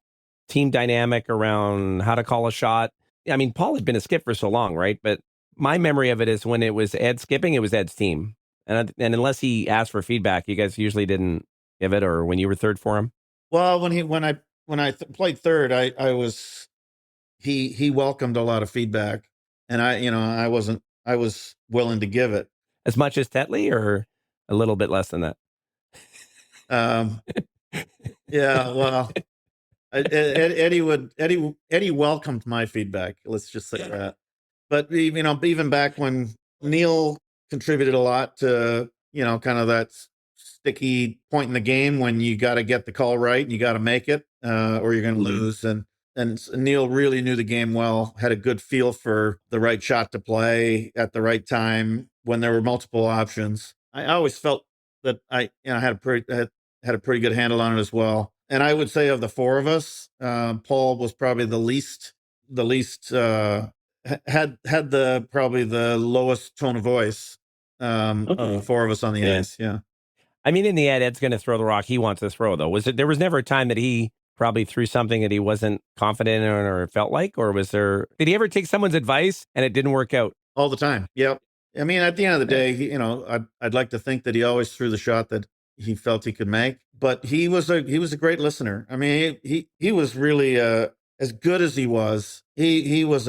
team dynamic around how to call a shot? I mean, Paul had been a skip for so long, right? But my memory of it is when it was Ed skipping, it was Ed's team. And unless he asked for feedback, you guys usually didn't give it, or when you were third for him? Well, when I played third, he welcomed a lot of feedback, and I was willing to give it. As much as Tetley, or a little bit less than that? Yeah, well, Eddie welcomed my feedback. Let's just say that. But even back when Neil contributed a lot to kind of that sticky point in the game when you got to get the call right and you got to make it, or you're going to lose. And Neil really knew the game well, had a good feel for the right shot to play at the right time when there were multiple options. I always felt that I had a pretty good handle on it as well. And I would say of the four of us, Paul was probably the least had probably the lowest tone of voice of the four of us on the ice. Yeah. I mean, in the end, Ed's going to throw the rock he wants to throw, though. There was never a time that he probably threw something that he wasn't confident in or felt like, or did he ever take someone's advice and it didn't work out? All the time. Yep. I mean, at the end of the day, I'd like to think that he always threw the shot that he felt he could make, but he was a great listener. I mean, he was really as good as he was. He was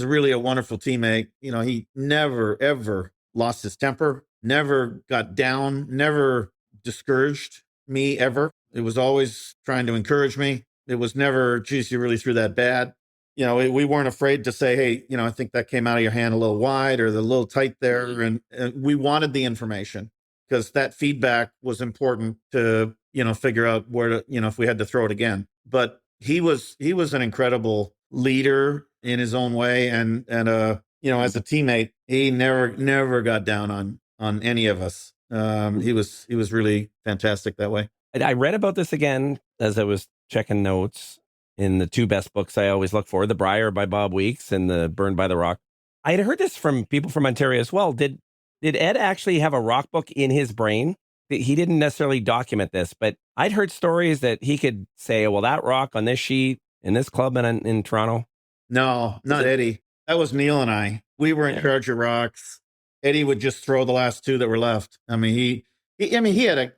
really a wonderful teammate. He never ever lost his temper, never got down, never discouraged me ever. It was always trying to encourage me. It was never, geez, you really threw that bad. We weren't afraid to say, hey, I think that came out of your hand a little wide or a little tight there. And we wanted the information because that feedback was important to, figure out where to, if we had to throw it again. But he was an incredible leader in his own way. And as a teammate, he never got down on any of us. He was really fantastic that way. I read about this again as I was checking notes in the two best books I always look for, The Brier by Bob Weeks and The Burned by the Rock. I had heard this from people from Ontario as well. Did Ed actually have a rock book in his brain? He didn't necessarily document this, but I'd heard stories that he could say, well, that rock on this sheet in this club in Toronto. No, not Eddie. That was Neil and I. We were in charge of rocks. Eddie would just throw the last two that were left. I mean, he had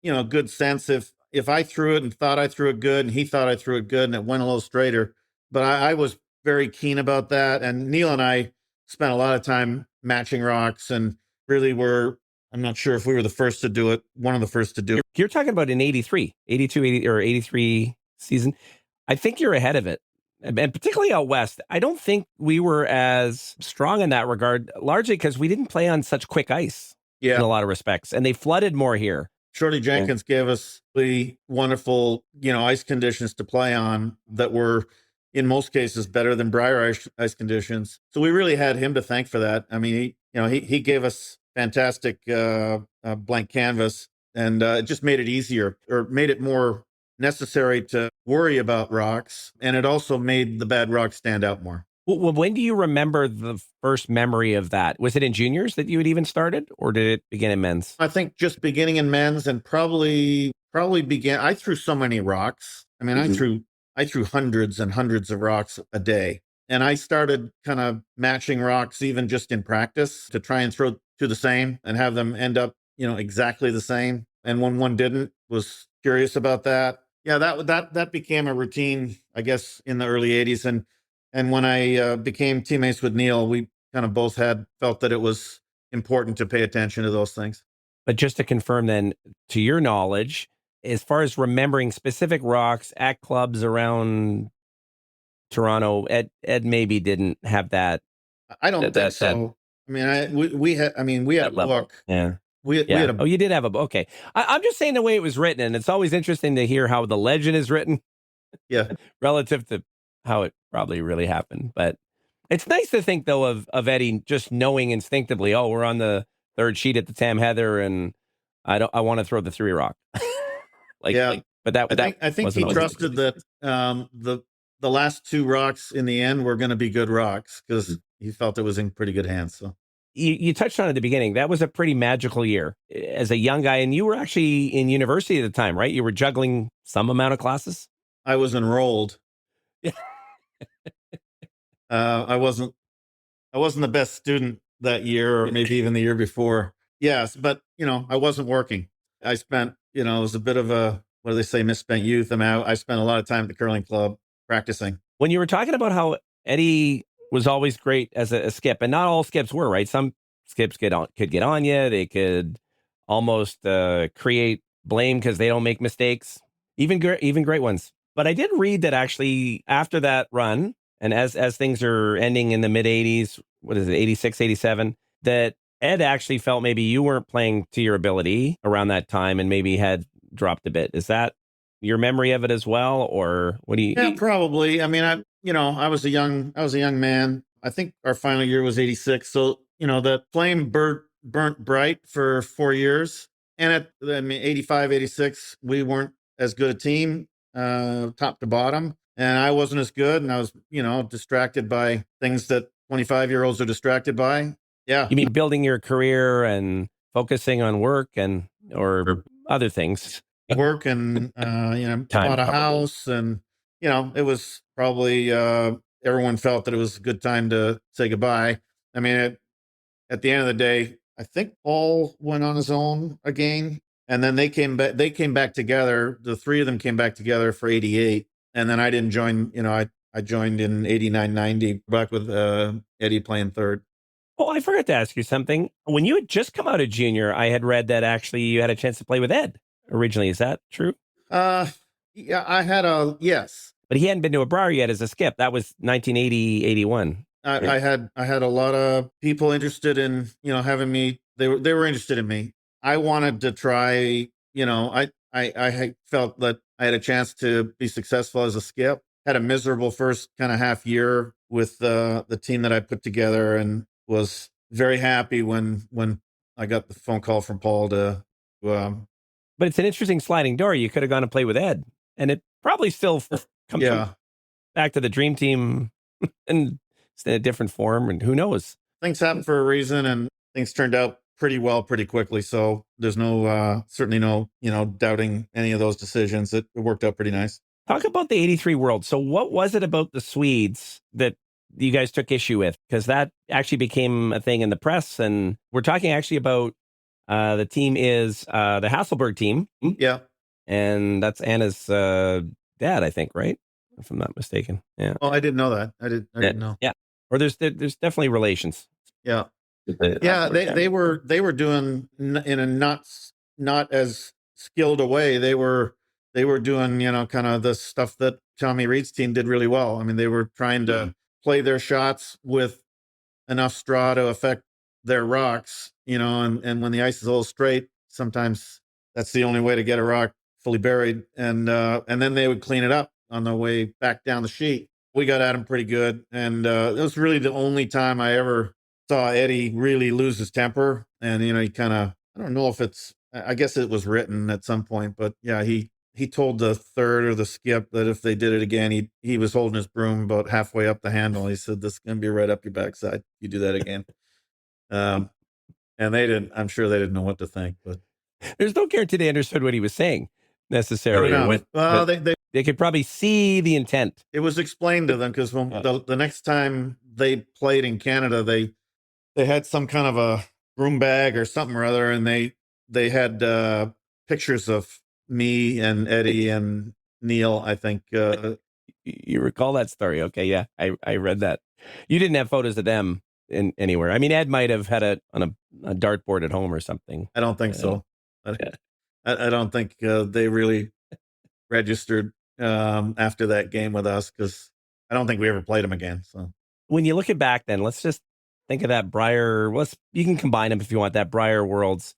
a good sense if I threw it and thought I threw it good and he thought I threw it good and it went a little straighter. But I was very keen about that. And Neil and I spent a lot of time matching rocks and really I'm not sure if we were the first to do it, one of the first to do it. You're talking about in 83, 82, 80, or 83 season. I think you're ahead of it. And particularly out west, I don't think we were as strong in that regard, largely because we didn't play on such quick ice in a lot of respects. And they flooded more here. Shorty Jenkins gave us the wonderful, ice conditions to play on that were, in most cases, better than Brier ice conditions. So we really had him to thank for that. I mean, he gave us fantastic blank canvas, and it just made it easier, or made it more necessary to worry about rocks, and it also made the bad rocks stand out more. Well, when do you remember the first memory of that? Was it in juniors that you had even started, or did it begin in men's? I think just beginning in men's, and probably began. I threw so many rocks. I mean, I threw hundreds and hundreds of rocks a day, and I started kind of matching rocks even just in practice to try and throw to the same and have them end up, exactly the same. And when one didn't, was curious about that. Yeah, that became a routine, I guess, in the early 80s. And And when I became teammates with Neil, we kind of both felt that it was important to pay attention to those things. But just to confirm then, to your knowledge, as far as remembering specific rocks at clubs around Toronto, Ed maybe didn't have that. I don't think so. I mean, we had a book. Yeah. We had a, oh, you did have a book. Okay. I'm just saying the way it was written, and it's always interesting to hear how the legend is written. Yeah. Relative to how it probably really happened. But it's nice to think, though, of Eddie just knowing instinctively, oh, we're on the third sheet at the Tam Heather, and I want to throw the 3 rock. But I think he trusted that the last 2 rocks in the end were going to be good rocks because he felt it was in pretty good hands. So you touched on it at the beginning. That was a pretty magical year as a young guy, and you were actually in university at the time, right? You were juggling some amount of classes. I was enrolled. Yeah. I wasn't the best student that year, or maybe even the year before. Yes, but I wasn't working. I spent, it was a bit of a, what do they say, misspent youth. I spent a lot of time at the curling club practicing. When you were talking about how Eddie was always great as a skip, and not all skips were, right? Some skips could get on you. They could almost create blame because they don't make mistakes, even great ones. But I did read that actually after that run, and as things are ending in the mid 80s, what is it, 86, 87, that Ed actually felt maybe you weren't playing to your ability around that time and maybe had dropped a bit. Is that your memory of it as well? Or what do you? Yeah, probably. I mean, I was a young man. I think our final year was 86. So, the flame burnt bright for 4 years. And 85, 86, we weren't as good a team, top to bottom. And I wasn't as good. And I was, distracted by things that 25-year-olds are distracted by. Yeah. You mean building your career and focusing on work or other things? Work and, bought a house. And, it was probably, everyone felt that it was a good time to say goodbye. I mean, at the end of the day, I think Paul went on his own again. And then they came back together. The 3 of them came back together for 88. And then I didn't join, I joined in 89, 90, back with Eddie playing third. Oh, I forgot to ask you something. When you had just come out of junior, I had read that actually you had a chance to play with Ed originally. Is that true? Yeah, I had yes. But he hadn't been to a Brier yet as a skip. That was 1980, 81. I had a lot of people interested in, having me. They were interested in me. I wanted to try, I felt that I had a chance to be successful as a skip. Had a miserable first kind of half year with the team that I put together, and was very happy when I got the phone call from Paul to. But it's an interesting sliding door. You could have gone to play with Ed, and it probably still comes back to the dream team and it's in a different form. And who knows? Things happen for a reason, and things turned out pretty well, pretty quickly. So there's no, certainly no, doubting any of those decisions. It worked out pretty nice. Talk about the 83 World. So what was it about the Swedes that you guys took issue with? Because that actually became a thing in the press. And we're talking actually about the team is the Hasselberg team. Yeah. And that's Anna's dad, I think, right? If I'm not mistaken. Yeah. Oh, I didn't know that. I didn't know. Yeah. Or there's definitely relations. Yeah. Yeah. They were doing in a not as skilled a way. They were doing, kind of the stuff that Tommy Reed's team did really well. I mean, they were trying to play their shots with enough straw to affect their rocks, and when the ice is a little straight, sometimes that's the only way to get a rock fully buried. And then they would clean it up on the way back down the sheet. We got at him pretty good. And it was really the only time I ever saw Eddie really lose his temper. And, he kind of, I don't know if I guess it was written at some point, but yeah, he told the third or the skip that if they did it again, he was holding his broom about halfway up the handle. He said, "This is going to be right up your backside if you do that again." And I'm sure they didn't know what to think, but there's no guarantee they understood what he was saying necessarily. Well, they could probably see the intent. It was explained to them because when the next time they played in Canada, they had some kind of a broom bag or something or other, and they had pictures of me and Eddie and Neil, I think, You recall that story? Okay, yeah, I read that. You didn't have photos of them anywhere. I mean, Ed might have had it on a dartboard at home or something. I don't think so. Yeah. I don't think they really registered after that game with us, because I don't think we ever played them again. So When you look at back, then let's just think of that Brier. You can combine them if you want. That Brier Worlds,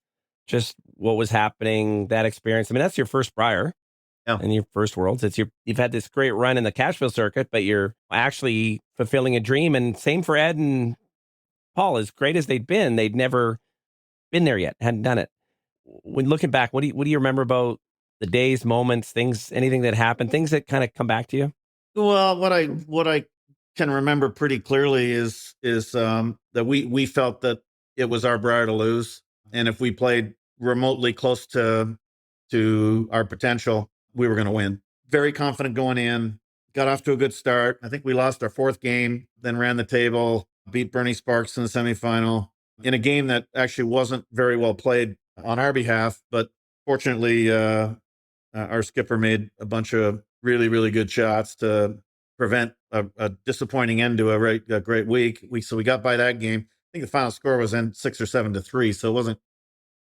just what was happening, that experience. I mean, that's your first Brier. yeah, And your first Worlds. You've had this great run in the Cashville circuit, but you're actually fulfilling a dream. And same for Ed and Paul. As great as they'd never been there yet, hadn't done it. When looking back, what do you remember about the days, moments, things, anything that happened, things that kind of come back to you? well, what I can remember pretty clearly is that we felt that it was our Brier to lose, and if we played remotely close to our potential, we were going to win. Very confident going in. Got off to a good start. I think we lost our fourth game, then ran the table, beat Bernie Sparks in the semifinal in a game that actually wasn't very well played on our behalf. But fortunately, our skipper made a bunch of really, really good shots to prevent a disappointing end to a great week. So we got by that game. I think the final score was 6 or 7-3, so it wasn't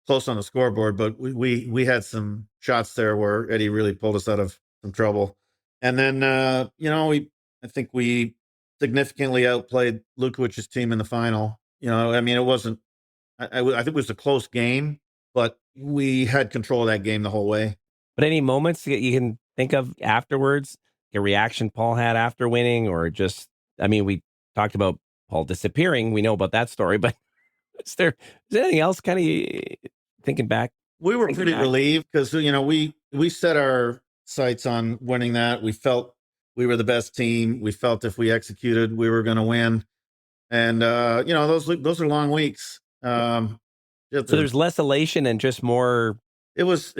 close on the scoreboard, but we had some shots there where Eddie really pulled us out of some trouble. And then I think we significantly outplayed Lukowicz's team in the final. I mean, it wasn't. I think it was a close game, but we had control of that game the whole way. But any moments that you can think of afterwards, a reaction Paul had after winning, or just, I mean, we talked about Paul disappearing. We know about that story, but is there anything else kind of thinking back? We were pretty relieved because, we set our sights on winning that. We felt we were the best team. We felt if we executed, we were going to win. And, those are long weeks. So there's less elation and just more. It wasn't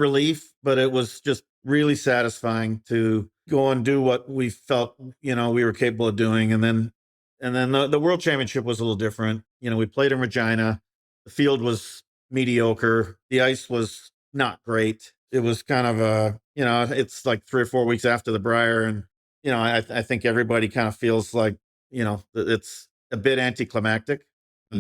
relief, but it was just really satisfying to go and do what we felt, we were capable of doing. And then the World Championship was a little different. We played in Regina. The field was mediocre. The ice was not great. It was kind of it's like 3 or 4 weeks after the Brier. And, I think everybody kind of feels like, it's a bit anticlimactic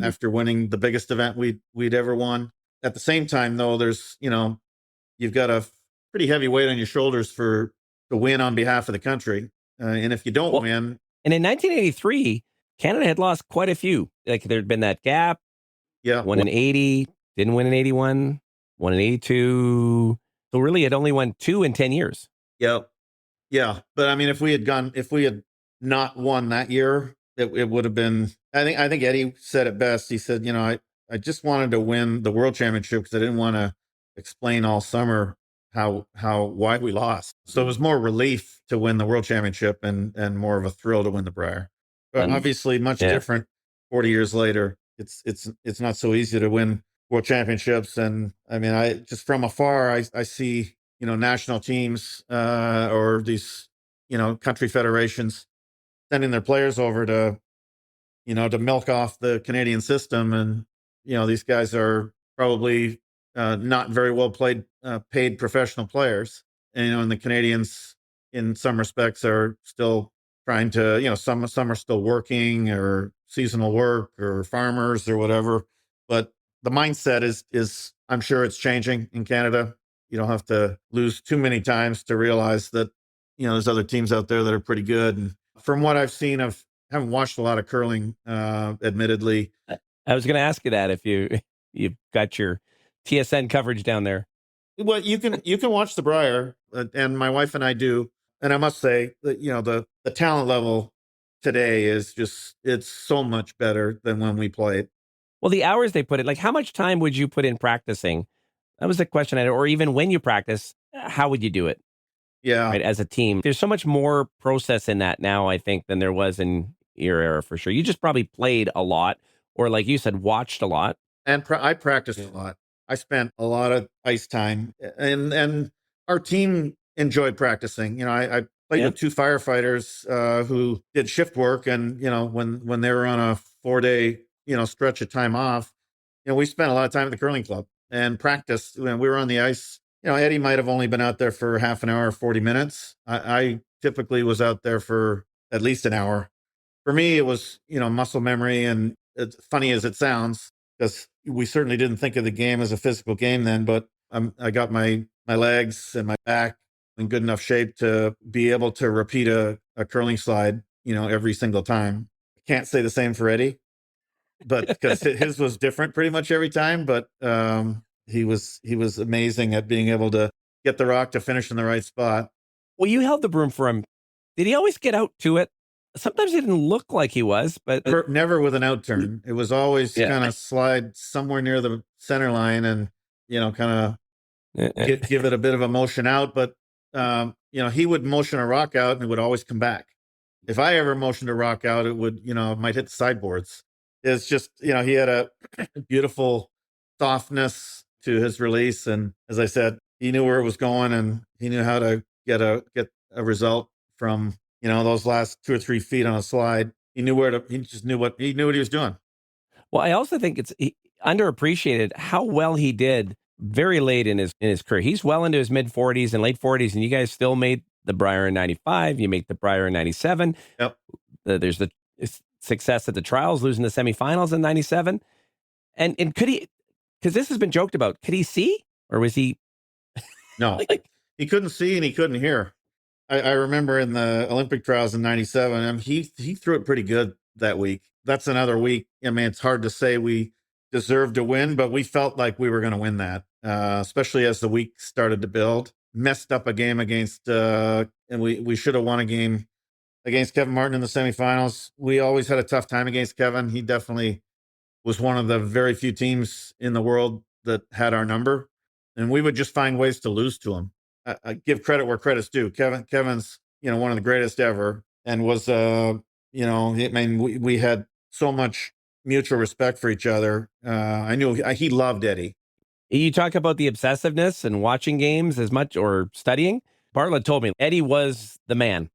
after winning the biggest event we'd ever won. At the same time, though, there's, you've got a pretty heavy weight on your shoulders to win on behalf of the country. And if you don't win. And in 1983, Canada had lost quite a few. Like there'd been that gap. Yeah. Won in 80, didn't win in 81, won in 82. So really it only won 2 in 10 years. Yeah. Yeah. But I mean, if we had not won that year, it would have been, I think Eddie said it best. He said, I just wanted to win the World Championship because I didn't want to explain all summer why we lost. So it was more relief to win the World Championship and more of a thrill to win the Brier. But obviously much different 40 years later. It's not so easy to win World Championships. And I mean, I just from afar, I see, national teams or these, country federations sending their players over to milk off the Canadian system. And, these guys are probably not very well paid professional players. And, and the Canadians in some respects are still trying to, some are still working or seasonal work or farmers or whatever. But the mindset is I'm sure it's changing in Canada. You don't have to lose too many times to realize that, there's other teams out there that are pretty good. And from what I've seen, I haven't watched a lot of curling, admittedly. I was going to ask you that if you've got your TSN coverage down there. Well, you can watch the Brier, and my wife and I do. And I must say that, the talent level today is it's so much better than when we played. Well, the hours they put in, like how much time would you put in practicing? That was the question. Or even when you practice, how would you do it? Yeah. Right, as a team. There's so much more process in that now, I think, than there was in your era for sure. You just probably played a lot, or like you said, watched a lot. And I practiced a lot. I spent a lot of ice time, and our team enjoyed practicing. I played with 2 firefighters who did shift work, and when they were on a 4-day stretch of time off, we spent a lot of time at the curling club and practiced. When we were on the ice Eddie might have only been out there for half an hour, 40 minutes. I typically was out there for at least an hour. For me, it was, muscle memory. And it's funny as it sounds, because we certainly didn't think of the game as a physical game then, but I got my legs and my back in good enough shape to be able to repeat a curling slide, every single time. Can't say the same for Eddie, but because his was different pretty much every time. But he was amazing at being able to get the rock to finish in the right spot. Well, you held the broom for him. Did he always get out to it? Sometimes it didn't look like he was, but never with an out turn. It was always kind of slide somewhere near the center line and, kind of give it a bit of a motion out. But, he would motion a rock out and it would always come back. If I ever motioned a rock out, it would, might hit the sideboards. It's just, he had a beautiful softness to his release. And as I said, he knew where it was going and he knew how to get a result from, those last 2 or 3 feet on a slide. He knew he knew what he was doing. Well, I also think it's underappreciated how well he did very late in his career. He's well into his mid 40s and late 40s, and you guys still made the Brier in 95. You make the Brier in 97. Yep. There's the success at the trials, losing the semifinals in 97. And could he, because this has been joked about, could he see or was he? No, he couldn't see and he couldn't hear. I remember in the Olympic trials in 97, he threw it pretty good that week. That's another week. It's hard to say we deserved to win, but we felt like we were going to win that, especially as the week started to build. Messed up a game against, and we should have won a game against Kevin Martin in the semifinals. We always had a tough time against Kevin. He definitely was one of the very few teams in the world that had our number, and we would just find ways to lose to him. I give credit where credit's due. Kevin's, one of the greatest ever, and was, we had so much mutual respect for each other. I knew he loved Eddie. You talk about the obsessiveness and watching games as much or studying. Bartlett told me Eddie was the man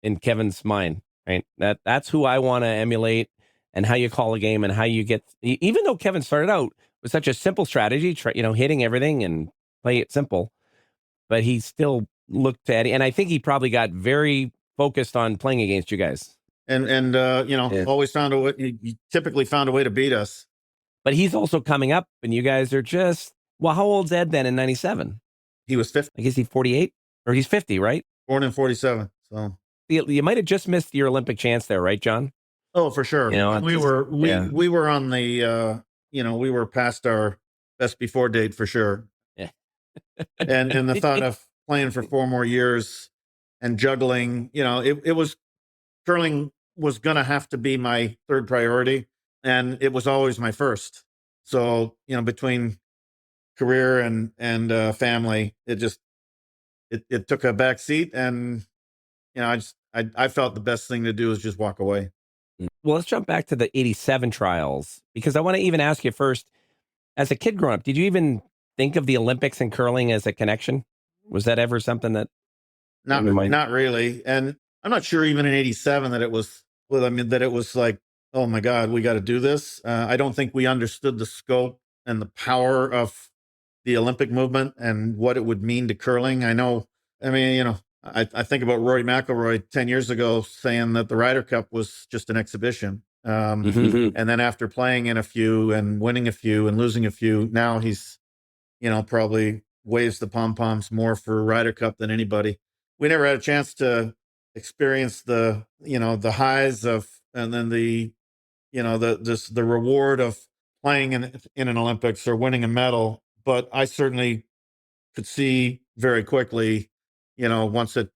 in Kevin's mind, right? That's who I want to emulate, and how you call a game and how you get, even though Kevin started out with such a simple strategy, hitting everything and play it simple, but he still looked to Eddie. And I think he probably got very focused on playing against you guys. And always found a way, he typically found a way to beat us. But he's also coming up, and you guys are just, well, how old's Ed then in 97? He was 50. I guess he's 48, or he's 50, right? Born in 47. So you might have just missed your Olympic chance there, right, John? Oh, for sure. We were on the, we were past our best before date for sure. Yeah. and the thought of playing for 4 more years and juggling, it was, curling was going to have to be my third priority. And it was always my first. So, between career and family, it took a back seat. And, I felt the best thing to do is just walk away. Well, let's jump back to the 87 trials, because I want to even ask you first, as a kid growing up, did you even think of the Olympics and curling as a connection? Was that ever something that? Not really. And I'm not sure even in 87 that it was, that it was like, oh my God, we got to do this. I don't think we understood the scope and the power of the Olympic movement and what it would mean to curling. I think about Rory McIlroy 10 years ago saying that the Ryder Cup was just an exhibition. And then after playing in a few and winning a few and losing a few, now he's, probably waves the pom-poms more for Ryder Cup than anybody. We never had a chance to experience the highs of, and then the reward of playing in an Olympics or winning a medal. But I certainly could see very quickly, once it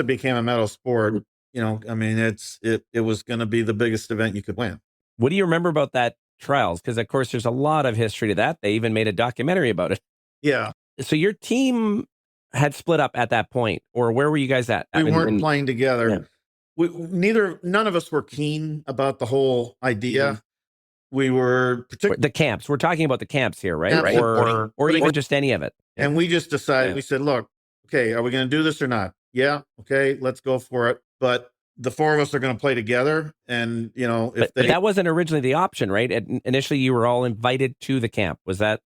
became a medal sport, it was going to be the biggest event you could win. What do you remember about that trials? Because of course there's a lot of history to that. They even made a documentary about it. Yeah. So your team had split up at that point, or where were you guys at? We weren't playing together. Yeah. None of us were keen about the whole idea. Mm-hmm. We were the camps. We're talking about the camps here, right? Right. Or even just any of it. And we just decided. We said, "Look, okay, are we going to do this or not? Yeah, okay, let's go for it." But the 4 of us are going to play together, and but that wasn't originally the option, right? Initially, you were all invited to the camp. Was that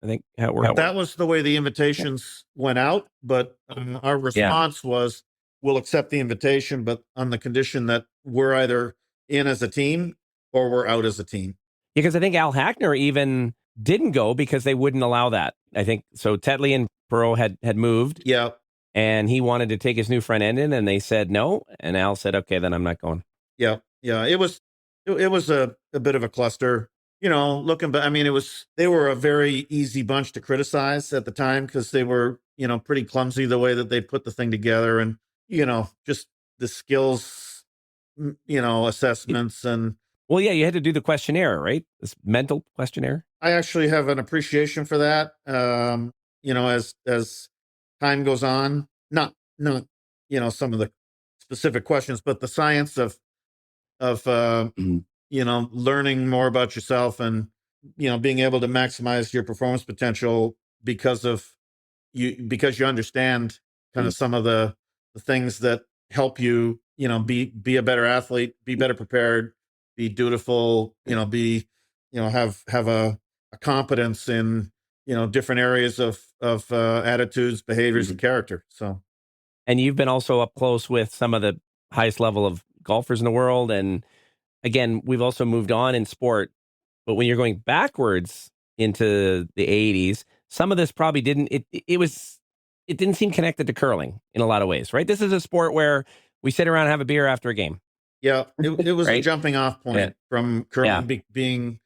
I think how it worked. That was the way the invitations went out, but our response was, we'll accept the invitation, but on the condition that we're either in as a team or we're out as a team. Because I think Al Hackner even didn't go because they wouldn't allow that. I think so. Tetley and Perroud had moved. Yeah. And he wanted to take his new front end in, and they said no. And Al said, okay, then I'm not going. Yeah. Yeah. It was a bit of a cluster, looking, but I mean, they were a very easy bunch to criticize at the time because they were, pretty clumsy the way that they put the thing together, and, just the skills, assessments and. Well, yeah, you had to do the questionnaire, right? This mental questionnaire. I actually have an appreciation for that. As time goes on, not some of the specific questions, but the science of learning more about yourself and being able to maximize your performance potential because you understand kind of some of the things that help you be a better athlete, be better prepared, be dutiful, have a competence in different areas of attitudes, behaviors, and character. So, and you've been also up close with some of the highest level of golfers in the world. And again, we've also moved on in sport, but when you're going backwards into the 80s, some of this probably didn't. It didn't seem connected to curling in a lot of ways, right? This is a sport where we sit around and have a beer after a game. Yeah, it was right? a jumping off point from curling being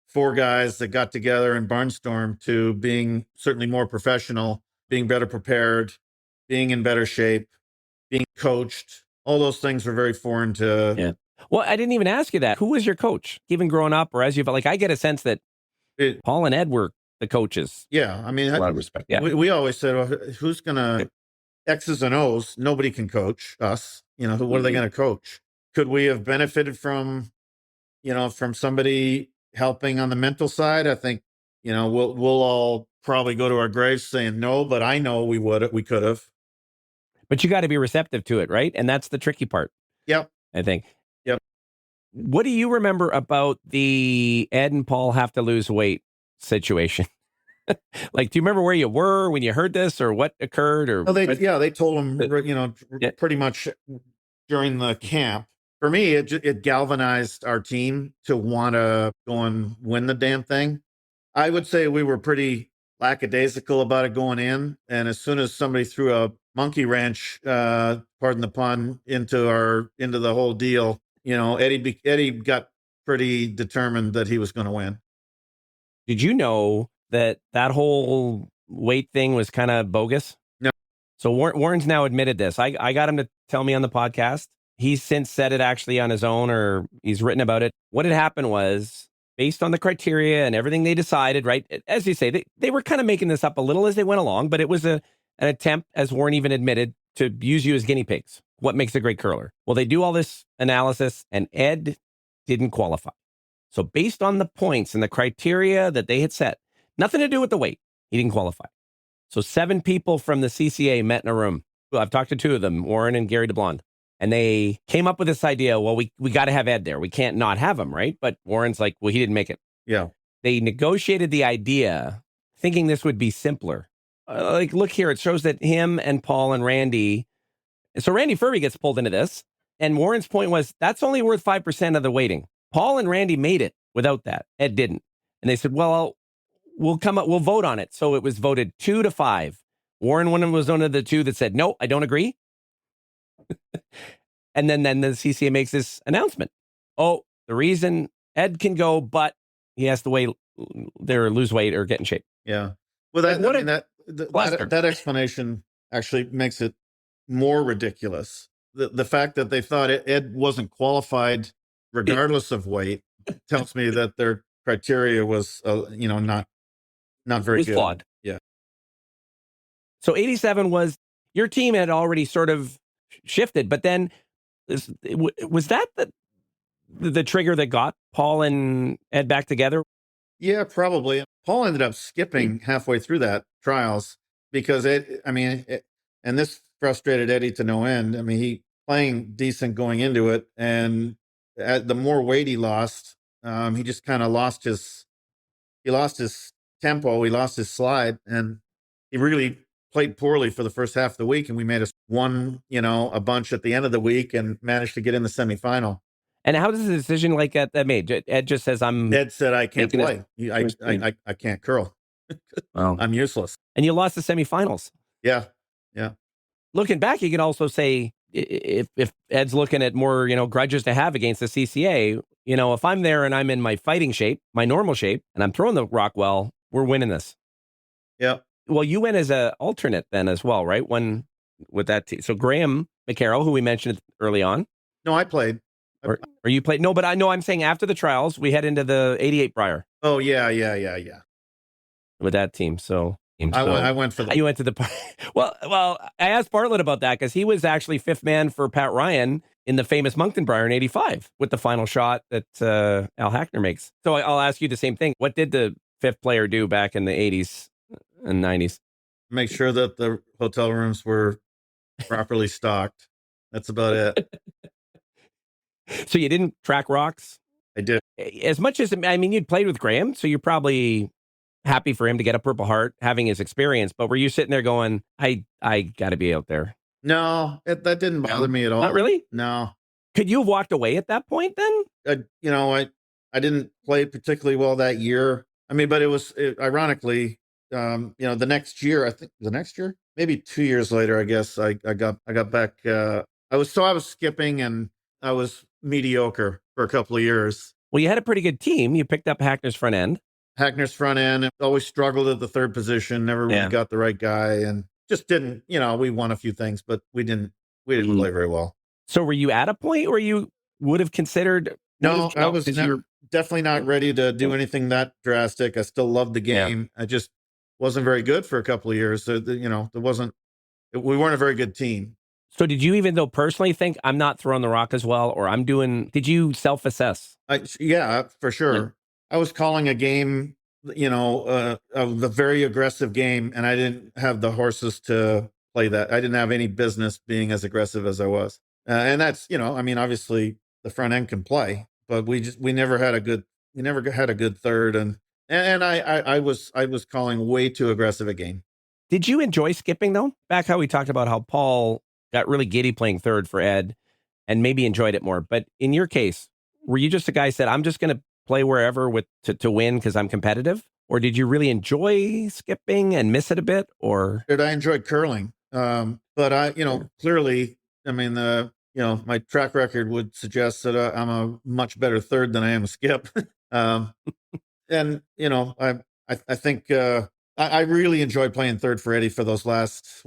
four guys that got together and barnstormed to being certainly more professional, being better prepared, being in better shape, being coached. All those things were very foreign to. Yeah. Well, I didn't even ask you that. Who was your coach, even growing up, or as you've I get a sense that Paul and Ed were the coaches. Yeah, I mean, a lot of respect. Yeah, we always said, well, who's gonna X's and O's? Nobody can coach us. What are they going to coach? Could we have benefited from somebody helping on the mental side? I think, we'll all probably go to our graves saying no, but I know we could have. But you got to be receptive to it, right? And that's the tricky part. Yep. I think. Yep. What do you remember about the Ed and Paul have to lose weight situation? Do you remember where you were when you heard this, or what occurred? Or they told them, pretty much during the camp. For me, it galvanized our team to want to go and win the damn thing. I would say we were pretty lackadaisical about it going in, and as soon as somebody threw a monkey wrench, pardon the pun, into the whole deal, Eddie got pretty determined that he was going to win. Did you know that whole weight thing was kind of bogus? No. So Warren's now admitted this. I got him to tell me on the podcast. He's since said it actually on his own, or he's written about it. What had happened was, based on the criteria and everything they decided, right? As you say, they were kind of making this up a little as they went along, but it was an attempt, as Warren even admitted, to use you as guinea pigs. What makes a great curler? Well, they do all this analysis, and Ed didn't qualify. So based on the points and the criteria that they had set, nothing to do with the weight, he didn't qualify. So 7 people from the CCA met in a room. Well, I've talked to 2 of them, Warren and Gary DeBlonde. And they came up with this idea, well, we got to have Ed there. We can't not have him, right? But Warren's like, well, he didn't make it. Yeah. They negotiated the idea, thinking this would be simpler. Look here, it shows that him and Paul and Randy. So Randy Furby gets pulled into this. And Warren's point was, that's only worth 5% of the weighting. Paul and Randy made it without that. Ed didn't. And they said, well, we'll vote on it. So it was voted 2-5. Warren was one of the 2 that said, no, I don't agree. And then the CCA makes this announcement. Oh, the reason Ed can go, but he has to lose weight or get in shape. Yeah. Well, that explanation actually makes it more ridiculous. The fact that they thought Ed wasn't qualified regardless of weight tells me that their criteria was, not very good. Flawed. Yeah. So 87 was, your team had already sort of shifted, but then was that the trigger that got Paul and Ed back together? Yeah, probably. Paul ended up skipping halfway through that trials because and this frustrated Eddie to no end. I mean, he playing decent going into it, and the more weight he lost, he just kind of lost his tempo. He lost his slide, and he really played poorly for the first half of the week. And we made us won, a bunch at the end of the week and managed to get in the semifinal. And how does the decision like that made? Ed just says, Ed said, I can't play. I can't curl. Wow. I'm useless. And you lost the semifinals. Yeah. Looking back, you can also say, if Ed's looking at more, grudges to have against the CCA, if I'm there and I'm in my fighting shape, my normal shape, and I'm throwing the rock well, we're winning this. Yeah. Well, you went as an alternate then as well, right? With that team. So Graham McCarroll, who we mentioned early on. No, I played. Or you played? No, but I know I'm saying after the trials, we head into the 88 Brier. Oh, yeah. With that team. So I went for you went to the well, I asked Bartlett about that because he was actually fifth man for Pat Ryan in the famous Moncton Brier in 85 with the final shot that Al Hackner makes. So I'll ask you the same thing. What did the fifth player do back in the 80s and 90s? Make sure that the hotel rooms were properly stocked. That's about it. So you didn't track rocks? I did. As much as, you'd played with Graham, so you're probably happy for him to get a Purple Heart, having his experience. But were you sitting there going, I got to be out there? No, that didn't bother me at all. Not really? No. Could you have walked away at that point then? I didn't play particularly well that year. But it was ironically, the next year, maybe 2 years later, I guess I got back. I was skipping and I was mediocre for a couple of years. Well, you had a pretty good team. You picked up Hackner's front end. Always struggled at the third position, never really got the right guy, and just didn't, we won a few things, but we didn't play very well. So were you at a point where you would have considered? No, I was definitely not ready to do anything that drastic. I still loved the game. I just wasn't very good for a couple of years. So, we weren't a very good team. So did you even though personally think I'm not throwing the rock as well, or did you self-assess? Yeah, for sure. Yeah. I was calling a game, a very aggressive game, and I didn't have the horses to play that. I didn't have any business being as aggressive as I was. And that's, obviously the front end can play, but we never had a good third. And I was calling way too aggressive a game. Did you enjoy skipping though? Back how we talked about how Paul got really giddy playing third for Ed and maybe enjoyed it more. But in your case, were you just a guy who said, I'm just going to play wherever to win because I'm competitive? Or did you really enjoy skipping and miss it a bit? Or I enjoyed curling. But I, clearly, my track record would suggest that I'm a much better third than I am a skip. And, I think I really enjoyed playing third for Eddie for those last,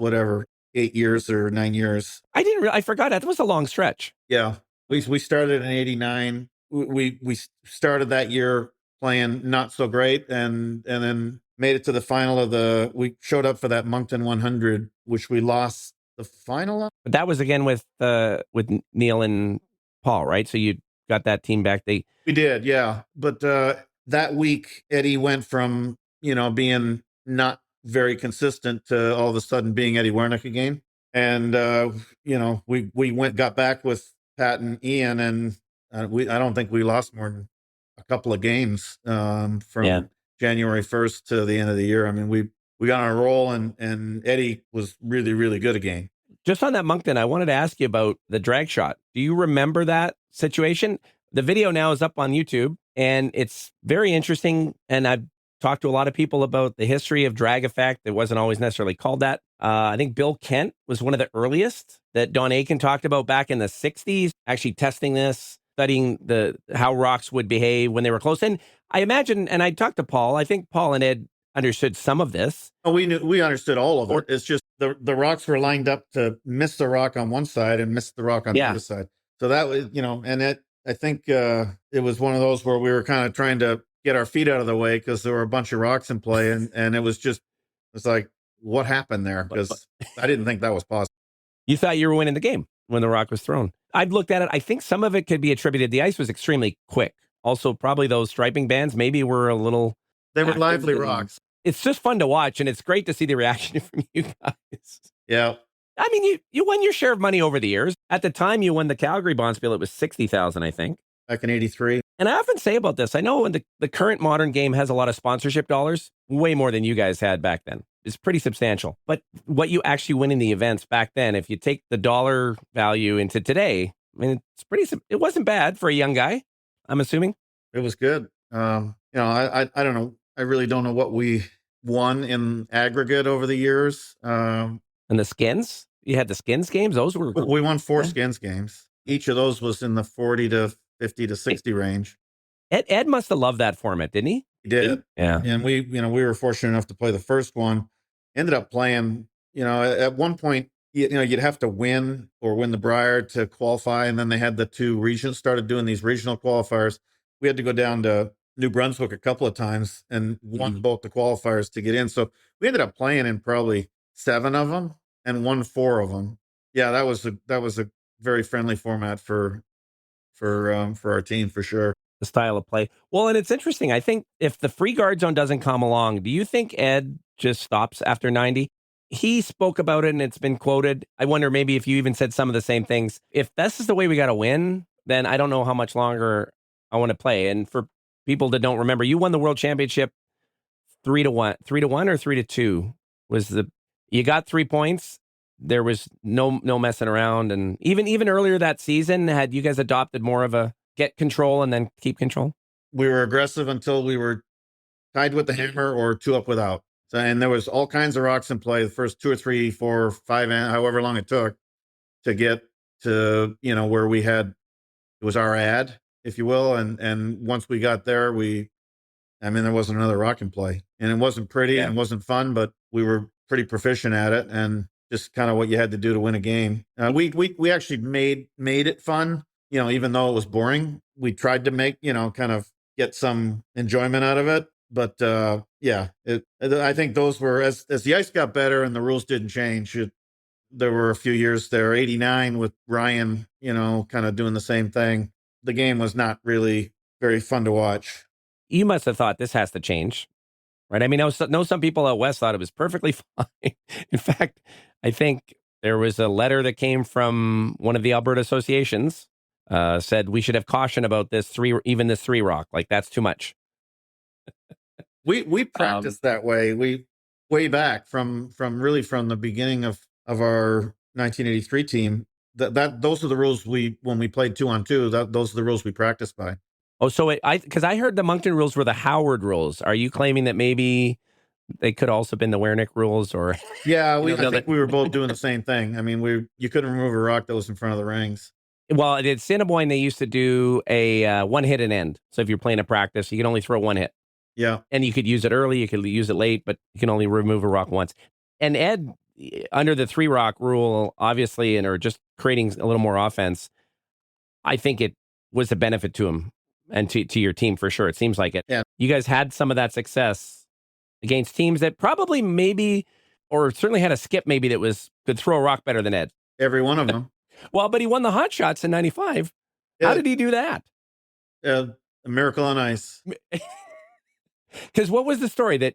8 years or 9 years. I forgot that. That was a long stretch. Yeah. We started in 89. We started that year playing not so great and then made it to the final we showed up for that Moncton 100, which we lost the final. But that was again with Neil and Paul, right? So you got that team back. We did, yeah. But that week, Eddie went from, being not very consistent to all of a sudden being Ed Werenich again. And, we got back with Pat and Ian, and I don't think we lost more than a couple of games from January 1st to the end of the year. We got on a roll, and Eddie was really, really good again. Just on that Moncton, I wanted to ask you about the drag shot. Do you remember that situation? The video now is up on YouTube, and it's very interesting. And I've talked to a lot of people about the history of drag effect. It wasn't always necessarily called that. I think Bill Kent was one of the earliest that Don Aiken talked about back in the 60s, actually testing this, studying how rocks would behave when they were close. And I imagine, and I talked to Paul, I think Paul and Ed understood some of this. Oh, we understood all of it. It's just the rocks were lined up to miss the rock on one side and miss the rock on the other side. So that was, and I think it was one of those where we were kind of trying to get our feet out of the way because there were a bunch of rocks in play, and it's like, what happened there? Because I didn't think that was possible. You thought you were winning the game when the rock was thrown. I've looked at it. I think some of it could be attributed. The ice was extremely quick. Also, probably those striping bands maybe were a little. They were lively rocks. It's just fun to watch, and it's great to see the reaction from you guys. Yeah. You won your share of money over the years. At the time you won the Calgary bonspiel, it was $60,000, I think. back in 83. And I often say about this, I know the current modern game has a lot of sponsorship dollars, way more than you guys had back then. It's pretty substantial. But what you actually win in the events back then, if you take the dollar value into today, I mean, it wasn't bad for a young guy, I'm assuming. It was good. I don't know. I really don't know what we won in aggregate over the years. And the skins? You had the skins games? Those were... We won 4 skins games. Each of those was in the 40 to 50 to 60 range. Ed must have loved that format, didn't he? He did. Yeah. And we were fortunate enough to play the first one. Ended up playing, at one point, you'd have to win the Brier to qualify. And then they had started doing these regional qualifiers. We had to go down to New Brunswick a couple of times and won both the qualifiers to get in. So we ended up playing in probably 7 of them and won 4 of them. Yeah, that was a very friendly format for our team for sure. The style of play. Well, and it's interesting. I think if the free guard zone doesn't come along, do you think Ed just stops after 90? He spoke about it and it's been quoted. I wonder maybe if you even said some of the same things. If this is the way we got to win, then I don't know how much longer I want to play. And for people that don't remember, you won the World Championship 3-1 or 3-2 you got 3 points. There was no messing around. And even earlier that season, had you guys adopted more of a get control and then keep control? We were aggressive until we were tied with the hammer or 2 up without. So, and there was all kinds of rocks in play the first 2 or 3, 4, 5, however long it took to get to, where it was our ad, if you will. And once we got there, there wasn't another rock in play, and it wasn't pretty and it wasn't fun, but we were pretty proficient at it and just kind of what you had to do to win a game. We actually made it fun. Even though it was boring, we tried to make, kind of get some enjoyment out of it. But I think those were, as the ice got better and the rules didn't change, there were a few years there, 89 with Ryan, kind of doing the same thing. The game was not really very fun to watch. You must have thought this has to change, right? I mean, I know some people out west thought it was perfectly fine. In fact, I think there was a letter that came from one of the Alberta associations said we should have caution about this 3 rock. Like, that's too much. We practiced that way. We way back from the beginning of our 1983 team. Those are the rules when we played 2-on-2. Those are the rules we practiced by. Oh, so because I heard the Moncton rules were the Howard rules. Are you claiming that maybe they could also have been the Werenich rules? Or yeah, I think we were both doing the same thing. I mean, you couldn't remove a rock that was in front of the rings. Well, at Assiniboine, they used to do a 1 hit and end. So if you're playing a practice, you can only throw 1 hit. Yeah. And you could use it early, you could use it late, but you can only remove a rock once. And Ed, under the 3 rock rule, obviously, or just creating a little more offense, I think it was a benefit to him and to your team for sure. It seems like it. Yeah. You guys had some of that success against teams that probably maybe, or certainly had a skip maybe that could throw a rock better than Ed. Every one of them. Well, but he won the hot shots in 95. Yeah. How did he do that? A miracle on ice. Because what was the story? That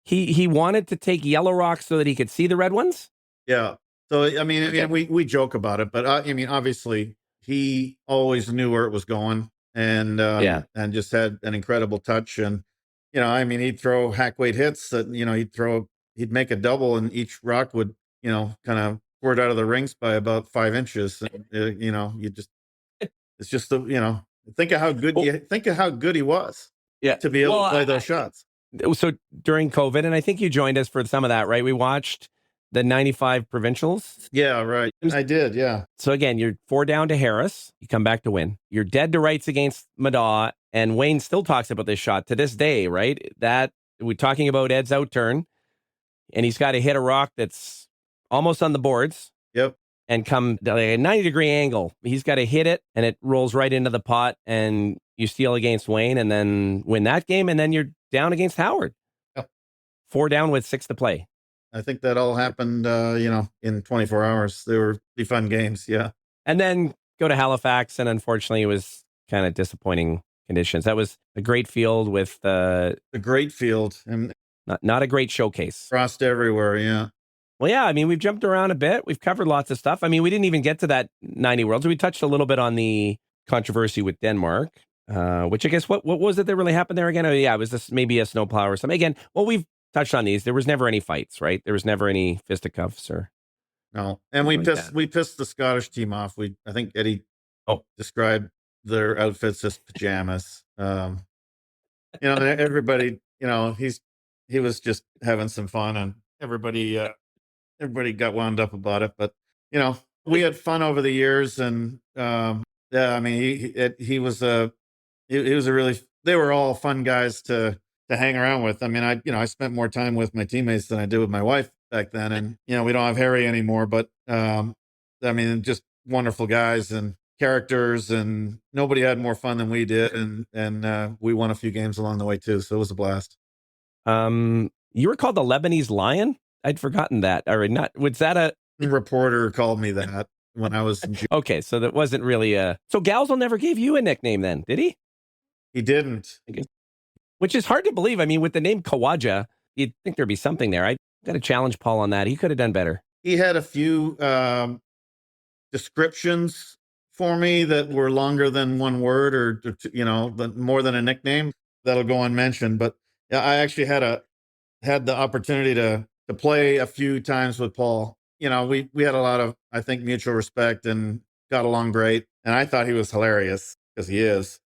he wanted to take yellow rocks so that he could see the red ones? Yeah. So, I mean, we joke about it, but obviously he always knew where it was going and just had an incredible touch. And, he'd throw hack weight hits that, he'd make a double and each rock would, kind of squirt out of the rings by about 5 inches. And, it's just think of how good he was. Yeah, to be able to play those shots. So during COVID, and I think you joined us for some of that, right? We watched the 95 provincials. Yeah, right. I did, yeah. So again, you're 4 down to Harris. You come back to win. You're dead to rights against Madaw, and Wayne still talks about this shot to this day, right? That we're talking about Ed's outturn, and he's got to hit a rock that's almost on the boards. Yep. And come like a 90-degree angle. He's got to hit it, and it rolls right into the pot, and you steal against Wayne, and then win that game, and then you're down against Howard. Yep. 4 down with 6 to play. I think that all happened, in 24 hours. They were pretty fun games, yeah. And then go to Halifax, and unfortunately, it was kind of disappointing conditions. That was a great field with a great field, and not a great showcase. Frost everywhere, yeah. Well, yeah, I mean, we've jumped around a bit. We've covered lots of stuff. I mean, we didn't even get to that 90 Worlds. We touched a little bit on the controversy with Denmark, which I guess what was it that really happened there again? Oh, yeah, it was this maybe a snowplow or something. Again, well, we've touched on these. There was never any fights, right? There was never any fisticuffs or No, and we like that. pissed the Scottish team off. I think Eddie described their outfits as pajamas. Everybody, he was just having some fun, and everybody got wound up about it. But we had fun over the years, and yeah, I mean, he was a really, they were all fun guys to hang around with. I mean, I spent more time with my teammates than I did with my wife back then, and we don't have Harry anymore, but I mean, just wonderful guys and characters, and nobody had more fun than we did, and we won a few games along the way too, so it was a blast. You were called the Lebanese Lion? I'd forgotten that. Or not? Was that a reporter called me that when I was in okay? So that wasn't really a. So Galsel never gave you a nickname then, did he? He didn't. Which is hard to believe. I mean, with the name Kawaja, you'd think there'd be something there. I got to challenge Paul on that. He could have done better. He had a few descriptions for me that were longer than one word, or more than a nickname that'll go unmentioned. But yeah, I actually had the opportunity to play a few times with Paul. We had a lot of, I think, mutual respect and got along great. And I thought he was hilarious, because he is.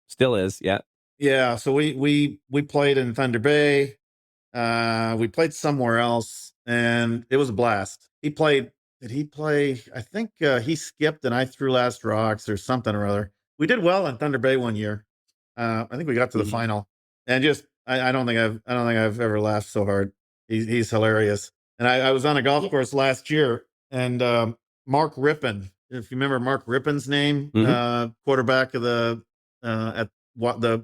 Still is, yeah. Yeah, so we played in Thunder Bay. We played somewhere else, and it was a blast. Did he play? I think he skipped and I threw last rocks or something or other. We did well in Thunder Bay one year. I think we got to the final, and just I don't think I've ever laughed so hard. He's hilarious. And I was on a golf course last year, and Mark Rippon, if you remember Mark Rippon's name, quarterback of the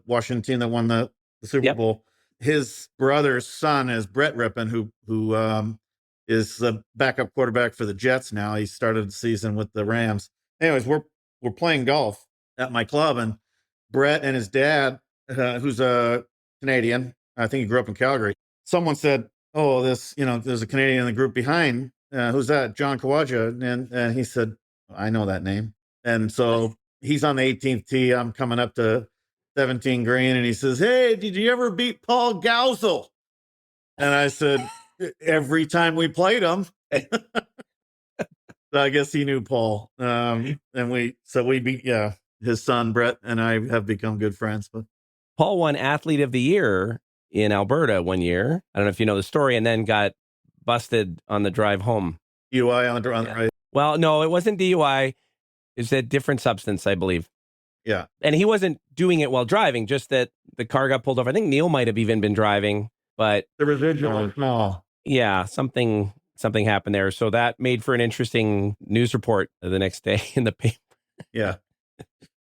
Washington team that won the Super Bowl. His brother's son is Brett Rippon, who is the backup quarterback for the Jets now. He started the season with the Rams. Anyways, we're playing golf at my club, and Brett and his dad, who's a Canadian, I think he grew up in Calgary. Someone said, "Oh, there's a Canadian in the group behind. Who's that? John Kawaja." And he said, "I know that name." And so he's on the 18th tee. I'm coming up to 17 green, and he says, "Hey, did you ever beat Paul Galsel?" And I said, "Every time we played him." So I guess he knew Paul. And we beat, his son Brett and I have become good friends. But Paul won Athlete of the Year in Alberta one year. I don't know if you know the story, and then got busted on the drive home. DUI on the right. Well, no, it wasn't DUI. It's a different substance, I believe. Yeah. And he wasn't doing it while driving, just that the car got pulled over. I think Neil might have even been driving, but the residual is small. Yeah, something happened there. So that made for an interesting news report the next day in the paper. Yeah.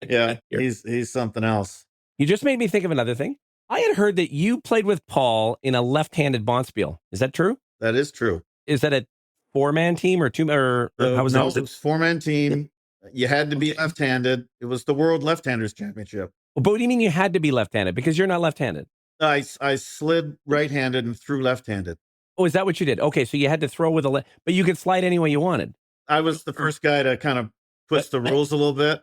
Yeah. He's something else. You just made me think of another thing. I had heard that you played with Paul in a left-handed bonspiel. Is that true? That is true. Is that a 4-man team or 2, or how was that? It was 4-man team. You had to be left-handed. It was the World Left-Handers Championship. But what do you mean you had to be left-handed? Because you're not left-handed. I slid right-handed and threw left-handed. Oh, is that what you did? Okay, so you had to throw with a left, but you could slide any way you wanted. I was the first guy to kind of twist the rules a little bit,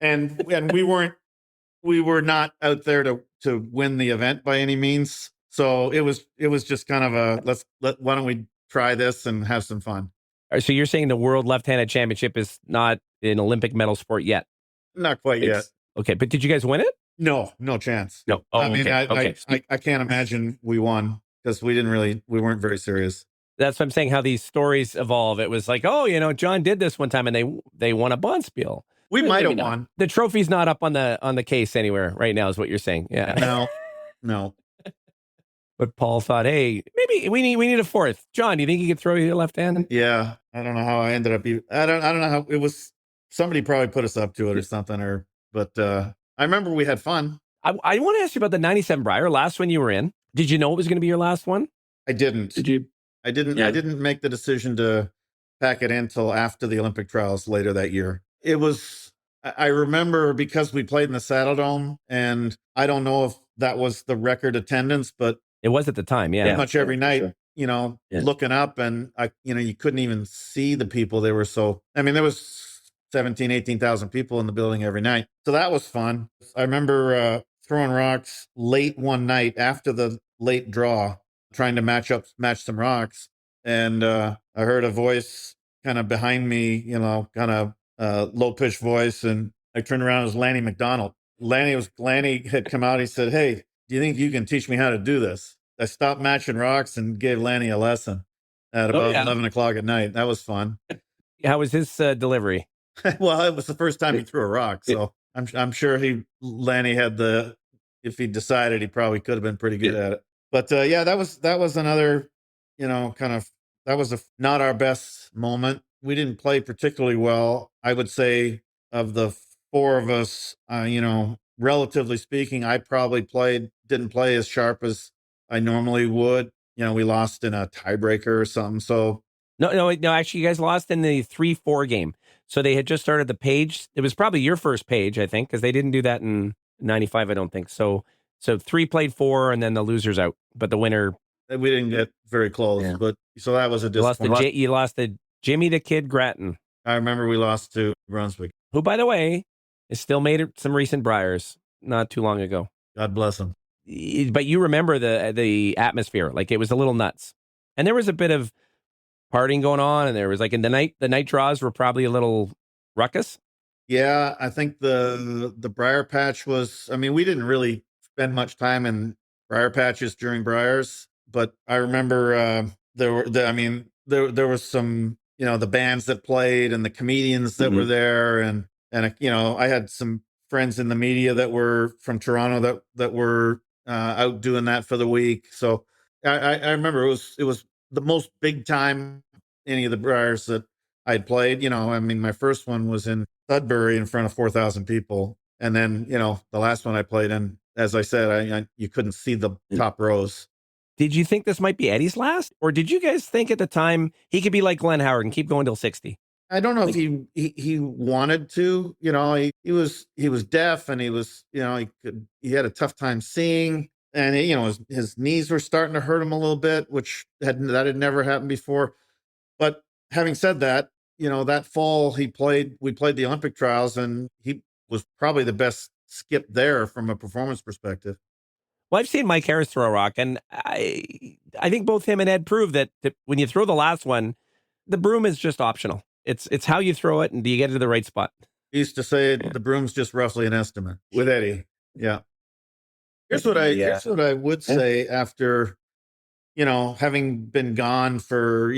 and we were not out there to win the event by any means. So it was just kind of why don't we try this and have some fun. All right, so you're saying the World Left-Handed Championship is not an Olympic medal sport yet? Not quite yet. Okay, but did you guys win it? No chance. No. Oh, I mean, I can't imagine we won, because we weren't very serious. That's what I'm saying, how these stories evolve. It was like, oh, John did this one time and they won a bonspiel. We might have won. The trophy's not up on the case anywhere right now, is what you're saying. Yeah. No. But Paul thought, hey, maybe we need a fourth. John, do you think you could throw your left hand? Yeah. I don't know how I ended up. I don't know how it was. Somebody probably put us up to it or something, but I remember we had fun. I want to ask you about the 97 Brier, last one you were in. Did you know it was going to be your last one? I didn't. Did you? I didn't. Yeah. I didn't make the decision to pack it in until after the Olympic trials later that year. It was, I remember, because we played in the Saddle Dome, and I don't know if that was the record attendance, but it was at the time. Yeah. Pretty much every night, looking up, and you couldn't even see the people. They were so, I mean, there was 18,000 people in the building every night. So that was fun. I remember throwing rocks late one night after the late draw, trying to match some rocks. And I heard a voice kind of behind me, kind of low pitched voice. And I turned around, it was Lanny McDonald. Lanny had come out. He said, "Hey, do you think you can teach me how to do this?" I stopped matching rocks and gave Lanny a lesson at about 11 o'clock at night. That was fun. How was his delivery? Well, it was the first time he threw a rock, so I'm sure Lanny had if he decided, he probably could have been pretty good at it. But yeah, that was another, that was not our best moment. We didn't play particularly well. I would say of the four of us, relatively speaking, I probably didn't play as sharp as I normally would. We lost in a tiebreaker or something. So No. Actually, you guys lost in the 3-4 game. So they had just started the page. It was probably your first page, I think, because they didn't do that in 95, I don't think. So 3 played 4, and then the loser's out. But the winner... We didn't get very close, but so that was a disappointment. You lost to Jimmy the Kid Grattan. I remember we lost to Brunswick, who, by the way, has still made some recent Briers not too long ago. God bless him. But you remember the atmosphere, like it was a little nuts, and there was a bit of partying going on, and there was like in the night draws were probably a little ruckus. Yeah, I think the Brier patch was. I mean, we didn't really spend much time in Brier patches during Briers, but I remember there was some, the bands that played and the comedians that were there, and I had some friends in the media that were from Toronto that were out doing that for the week. So I remember it was the most big time any of the Briers that I'd played. My first one was in Sudbury in front of 4,000 people, and then the last one I played in, as I said, you couldn't see the top rows. Did you think this might be Eddie's last, or did you guys think at the time he could be like Glenn Howard and keep going till 60? I don't know if he wanted to. He was deaf, and he was he had a tough time seeing, and his knees were starting to hurt him a little bit, which had never happened before. But having said that, that fall we played the Olympic trials, and he was probably the best skip there from a performance perspective. Well, I've seen Mike Harris throw a rock, and I think both him and Ed proved that when you throw the last one, the broom is just optional. It's how you throw it, and do you get it to the right spot? He used to say the broom's just roughly an estimate with Eddie. Yeah. Here's what I would say after, having been gone for,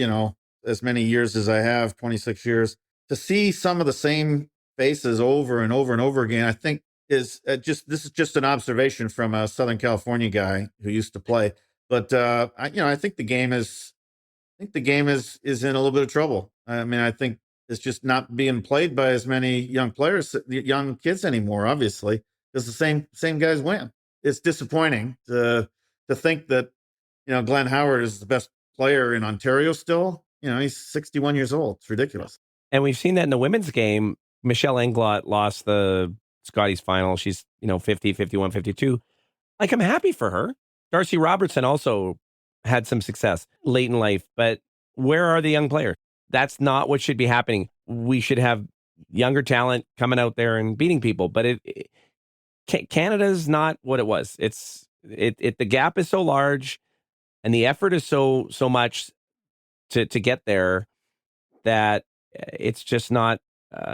as many years as I have, 26 years, to see some of the same faces over and over and over again, I think this is just an observation from a Southern California guy who used to play. But I think the game is in a little bit of trouble. I mean, I think it's just not being played by as many young kids anymore, obviously, because the same guys win. It's disappointing to think that, Glenn Howard is the best player in Ontario still. He's 61 years old. It's ridiculous. And we've seen that in the women's game. Michelle Englot lost the Scotties final. She's, 50, 51, 52. Like, I'm happy for her. Darcy Robertson also had some success late in life, but where are the young players? That's not what should be happening. We should have younger talent coming out there and beating people, but Canada's not what it was. The gap is so large and the effort is so much to get there that it's just not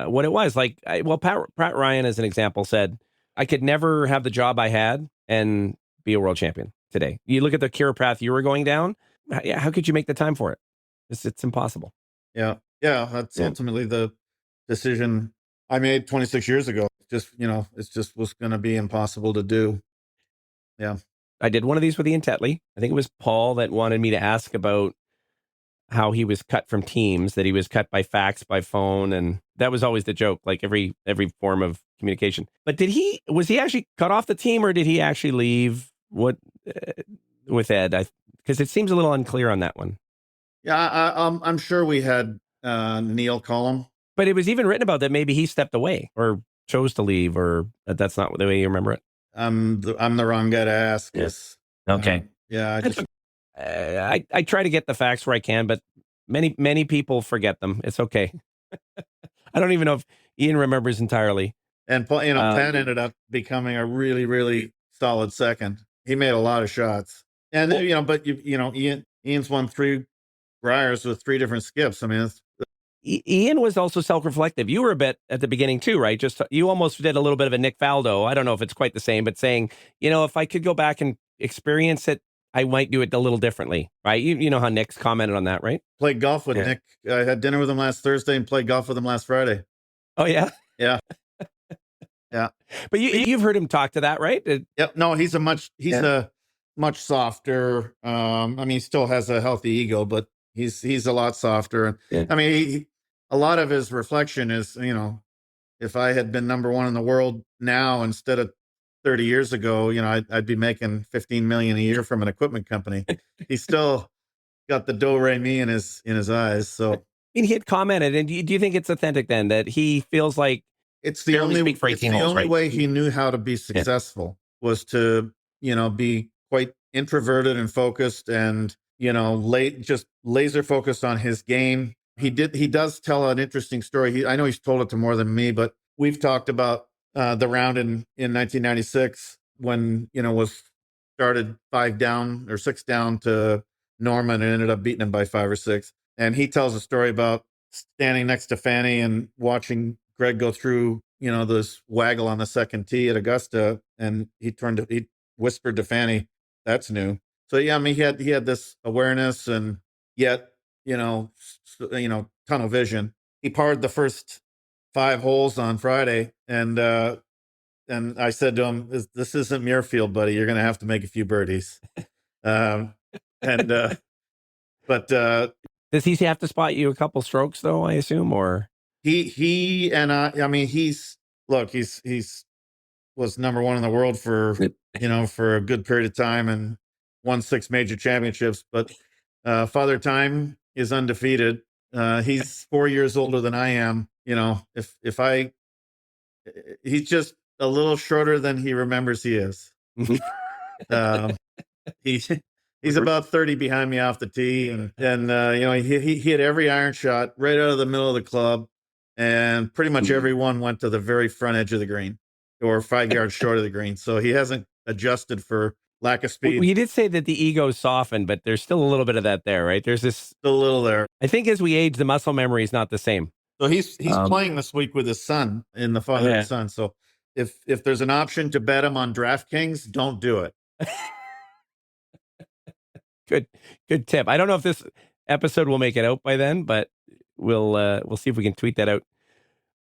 what it was. Like, Pat Ryan, as an example, said, I could never have the job I had and be a world champion today. You look at the career path you were going down. How could you make the time for it? It's impossible. Yeah. That's ultimately the decision I made 26 years ago. It just was going to be impossible to do. Yeah. I did one of these with Ian Tetley. I think it was Paul that wanted me to ask about how he was cut from teams, that he was cut by fax, by phone. And that was always the joke, like every form of communication. But was he actually cut off the team, or did he actually leave with Ed? Because it seems a little unclear on that one. Yeah, I'm sure we had Neil call him. But it was even written about that maybe he stepped away or chose to leave, or that's not the way you remember it. I'm the wrong guy to ask. Yes. Okay. I try to get the facts where I can, but many people forget them. It's okay. I don't even know Ian remembers entirely. And Penn ended up becoming a really, really solid second. He made a lot of shots, and but Ian's won 3 Briers with 3 different skips. I mean, Ian was also self-reflective. You were a bit at the beginning too, right? Just you almost did a little bit of a Nick Faldo. I don't know if it's quite the same, but saying, if I could go back and experience it, I might do it a little differently, right? You know how Nick's commented on that, right? Played golf with Nick. I had dinner with him last Thursday and played golf with him last Friday. Oh yeah, yeah, yeah. But you've heard him talk to that, right? Yep. No, he's a much softer. I mean, he still has a healthy ego, but he's a lot softer. Yeah. I mean, a lot of his reflection is, if I had been number 1 in the world now instead of 30 years ago, I'd be making $15 million a year from an equipment company. He's still got the do-re-mi in his eyes. So, I mean, he had commented, and do you think it's authentic then that he feels like it's the only way he knew how to be successful was to, be quite introverted and focused and, just laser focused on his game. He does tell an interesting story. I know he's told it to more than me, but we've talked about the round in 1996 when, was started 5 down or 6 down to Norman and ended up beating him by 5 or 6. And he tells a story about standing next to Fanny and watching Greg go through, this waggle on the second tee at Augusta. And he whispered to Fanny, "That's new." So, yeah, I mean, he had this awareness and yet, tunnel vision. He parred the first 5 holes on Friday. And I said to him, this isn't Muirfield, buddy. You're going to have to make a few birdies. But does he have to spot you a couple strokes though, I assume, or he and I mean, he's was number 1 in the world for, for a good period of time and won 6 major championships. But Father Time is undefeated. He's 4 years older than I am. He's just a little shorter than he remembers he is. He's about 30 behind me off the tee, and he hit every iron shot right out of the middle of the club, and pretty much everyone went to the very front edge of the green or 5 yards short of the green. So he hasn't adjusted for lack of speed. Well, you did say that the ego softened, but there's still a little bit of that there, right? There's this still a little there. I think as we age, the muscle memory is not the same. So he's playing this week with his son in the father and son. So if there's an option to bet him on DraftKings, don't do it. Good tip. I don't know if this episode will make it out by then, but we'll see if we can tweet that out.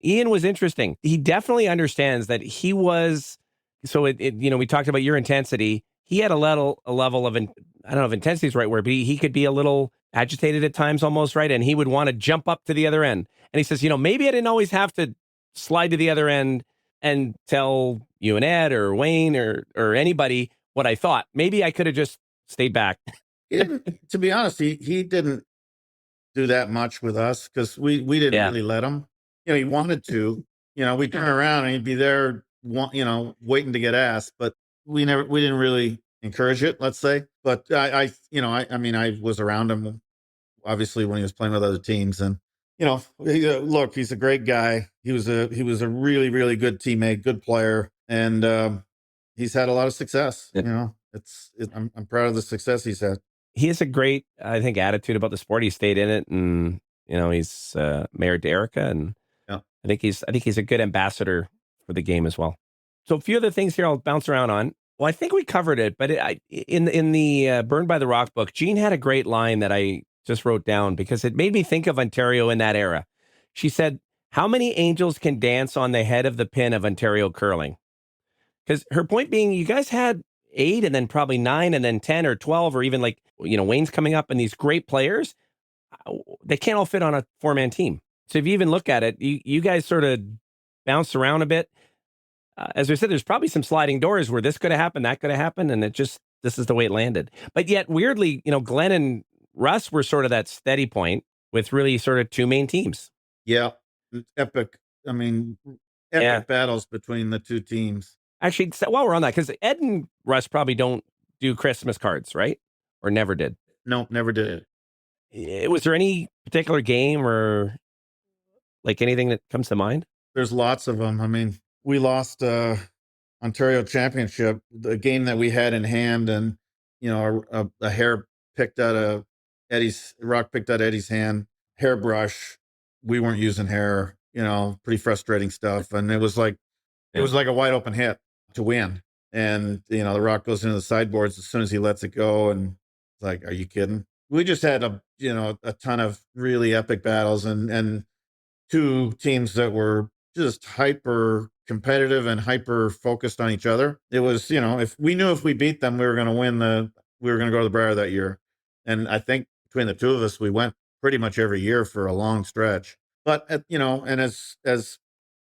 Ian was interesting. He definitely understands that he was. So we talked about your intensity. He had a level of, I don't know if intensity is the right word, but he could be a little agitated at times almost, right? And he would want to jump up to the other end. And he says, maybe I didn't always have to slide to the other end and tell you and Ed or Wayne or anybody what I thought. Maybe I could have just stayed back. To be honest, he didn't do that much with us because we didn't really let him. He wanted to. We'd turn around and he'd be there, waiting to get asked, but we didn't really encourage it, let's say. But I was around him obviously when he was playing with other teams, and look, he's a great guy. He was a really, really good teammate, good player, and he's had a lot of success. I'm proud of the success he's had. He has a great, I think, attitude about the sport. He stayed in it, and he's married to Erica, and I think he's a good ambassador for the game as well. So a few other things here I'll bounce around on. Well, I think we covered it, but in the Burned by the Rock book, Jean had a great line that I just wrote down because it made me think of Ontario in that era. She said, "How many angels can dance on the head of the pin of Ontario curling?" Because her point being, you guys had 8 and then probably 9 and then 10 or 12 or even Wayne's coming up and these great players, they can't all fit on a 4-man team. So if you even look at it, you guys sort of bounced around a bit. As I said, there's probably some sliding doors where this could have happened, that could have happened, and this is the way it landed. But yet, weirdly, Glenn and Russ were sort of that steady point with really sort of 2 main teams. Yeah, epic. I mean, epic battles between the 2 teams. Actually, while we're on that, because Ed and Russ probably don't do Christmas cards, right? Or never did. No, never did. Was there any particular game or anything that comes to mind? there's lots of them. I mean, we lost Ontario Championship, the game that we had in hand, and a hair picked out of rock picked out Eddie's hand, hairbrush. We weren't using hair, pretty frustrating stuff. And it was like a wide open hit to win. And the rock goes into the sideboards as soon as he lets it go, and it's like, are you kidding? We just had a ton of really epic battles, and two teams that were just hyper competitive and hyper focused on each other. It was, if we beat them, we were going to we were going to go to the Brier that year. And I think between the two of us, we went pretty much every year for a long stretch. But, and as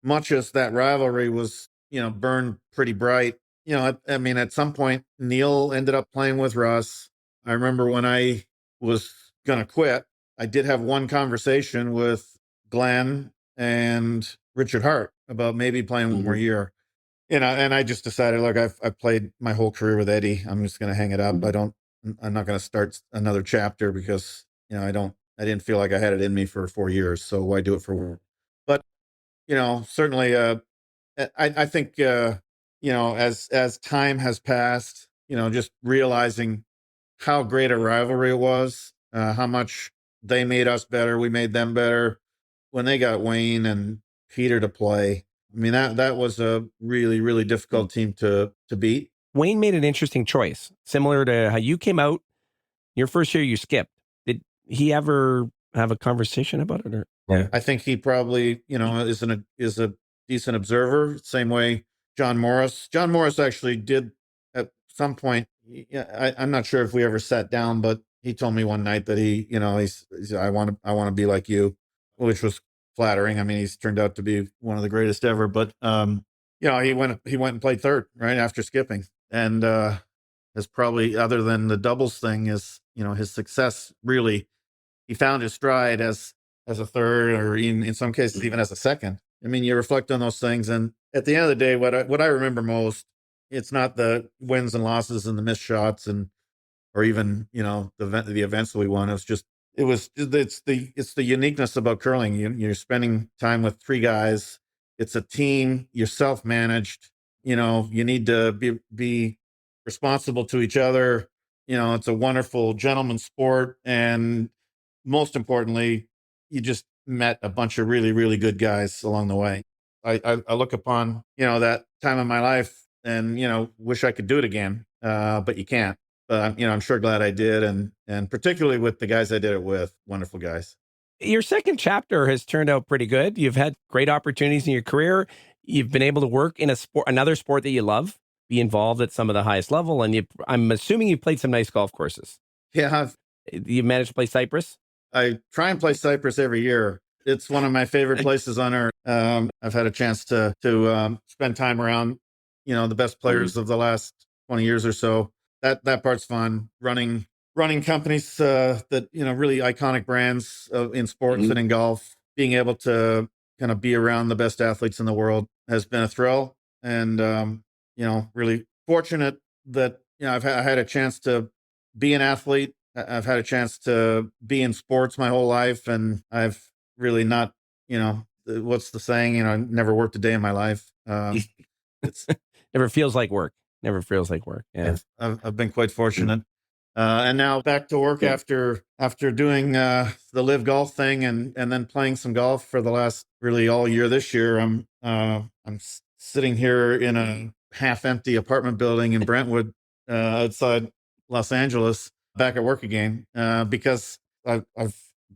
much as that rivalry was, burned pretty bright, I mean, at some point, Neil ended up playing with Russ. I remember when I was going to quit, I did have one conversation with Glenn and Richard Hart about maybe playing one more year. And I just decided, look, I've played my whole career with Eddie. I'm just going to hang it up. I'm not going to start another chapter because, I didn't feel like I had it in me for 4 years. So why do it for one? But, certainly, I think, as time has passed, just realizing how great a rivalry it was, how much they made us better, we made them better. When they got Wayne and Peter to play, I mean, that was a really, really difficult team to beat. Wayne made an interesting choice, similar to how you came out your first year. You skipped. Did he ever have a conversation about it? Or yeah, I think he probably, is a decent observer. Same way John Morris. John Morris actually did at some point. I'm not sure if we ever sat down, but he told me one night that he's I want to be like you, which was flattering. I mean, he's turned out to be one of the greatest ever. But he went and played third right after skipping, and has probably, other than the doubles thing, is his success really. He found his stride as a third, or in some cases even as a second. I mean, you reflect on those things, and at the end of the day, what I remember most, it's not the wins and losses and the missed shots or even the events that we won. It's the uniqueness about curling. You're spending time with three guys. It's a team. You're self-managed. You need to be responsible to each other. It's a wonderful gentleman's sport, and most importantly, you just met a bunch of really, really good guys along the way. I look upon, that time of my life and, wish I could do it again. But you can't. But I'm sure glad I did. And particularly with the guys I did it with, wonderful guys. Your second chapter has turned out pretty good. You've had great opportunities in your career. You've been able to work in another sport that you love, be involved at some of the highest level. And I'm assuming you played some nice golf courses. Yeah. You managed to play Cyprus? I try and play Cyprus every year. It's one of my favorite places on earth. I've had a chance to spend time around, the best players of the last 20 years or so. That part's fun. Running companies that, really iconic brands in sports and in golf. Being able to kind of be around the best athletes in the world has been a thrill. And, really fortunate that, I had a chance to be an athlete. I've had a chance to be in sports my whole life, and I've really not, what's the saying? Never worked a day in my life. It's never feels like work. Never feels like work. Yeah, I've been quite fortunate. And now back to work after doing the live golf thing and then playing some golf for the last really all year this year. I'm sitting here in a half empty apartment building in Brentwood outside Los Angeles, back at work again, because I've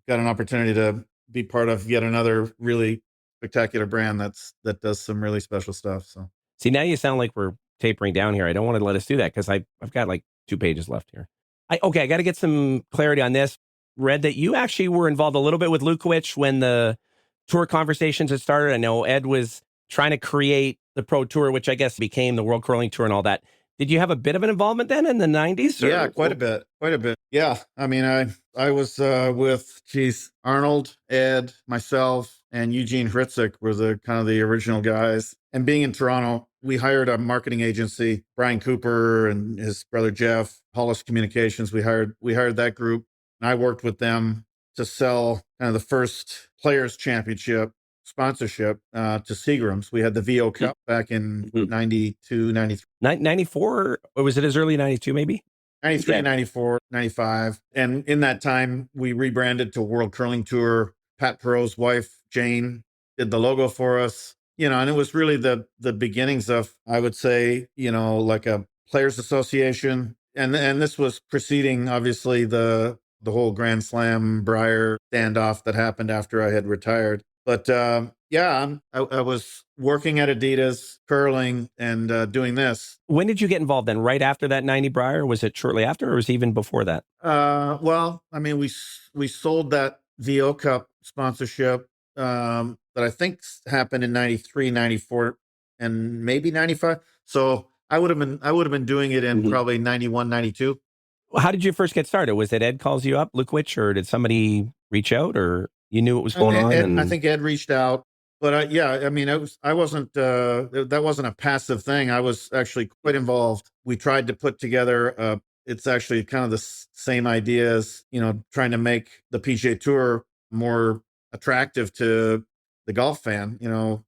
got an opportunity to be part of yet another really spectacular brand that does some really special stuff. So see, now you sound like we're tapering down here. I don't want to let us do that because I've got like 2 pages left here. I got to get some clarity on this. Read that you actually were involved a little bit with Lukowich when the tour conversations had started. I know Ed was trying to create the Pro Tour, which I guess became the World Curling Tour and all that. Did you have a bit of an involvement then in the 90s? Yeah, quite a bit. Yeah. I mean, I was with Arnold, Ed, myself, and Eugene Hritzik were the kind of the original guys. And being in Toronto, we hired a marketing agency, Brian Cooper and his brother Jeff, Hollis Communications. We hired that group, and I worked with them to sell kind of the first Players Championship sponsorship to Seagram's. We had the VO Cup back in 92, 93. 94, or was it as early 92 maybe? 93, yeah. 94, 95. And in that time, we rebranded to World Curling Tour. Pat Perraud's wife, Jane, did the logo for us. And it was really the beginnings of, I would say, like a players association. And this was preceding, obviously, the whole Grand Slam Brier standoff that happened after I had retired. But I was working at Adidas, curling, and doing this. When did you get involved then? Right after that 90 Brier? Was it shortly after, or was it even before that? Well, I mean, we sold that VO Cup sponsorship that I think happened in 93, 94, and maybe 95. So I would have been doing it in probably 91, 92. How did you first get started? Was it Ed calls you up, Lukwich, or did somebody reach out, or you knew what was going on? I think Ed reached out, but I mean, I wasn't, that wasn't a passive thing. I was actually quite involved. We tried to put together, it's actually kind of the same idea as, trying to make the PGA Tour more attractive to the golf fan,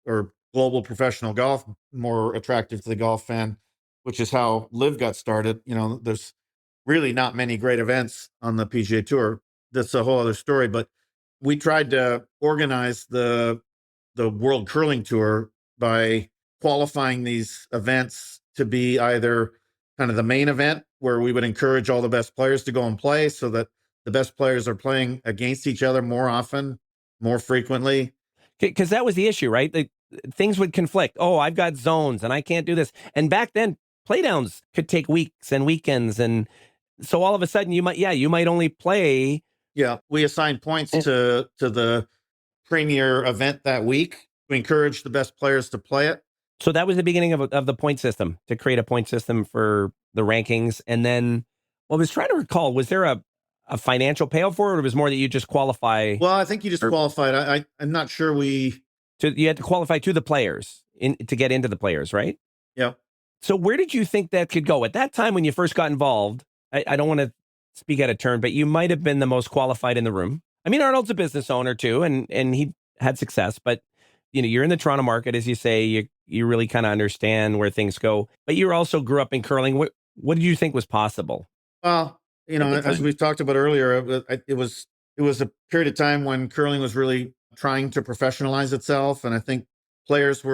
or global professional golf more attractive to the golf fan, which is how Live got started. There's really not many great events on the PGA Tour. That's a whole other story, but we tried to organize the World Curling Tour by qualifying these events to be either kind of the main event, where we would encourage all the best players to go and play, so that the best players are playing against each other more often, more frequently. Because that was the issue, right? Things would conflict. Oh, I've got zones and I can't do this. And back then, playdowns could take weeks and weekends. And so all of a sudden you might only play. Yeah. We assigned points to the premier event that week. We encouraged the best players to play it. So that was the beginning of the point system, to create a point system for the rankings. And then, I was trying to recall, was there a financial payout for it, or it was more that you just qualify? Well, I think you just qualified. I'm not sure you had to qualify to the players to get into the players, right? Yeah. So where did you think that could go? At that time when you first got involved, I don't want to speak out of turn, but you might have been the most qualified in the room. I mean, Arnold's a business owner too, and he had success, but you're in the Toronto market, as you say, you really kind of understand where things go, but you also grew up in curling. What did you think was possible? Well, as we've talked about earlier, it was a period of time when curling was really trying to professionalize itself. And I think players we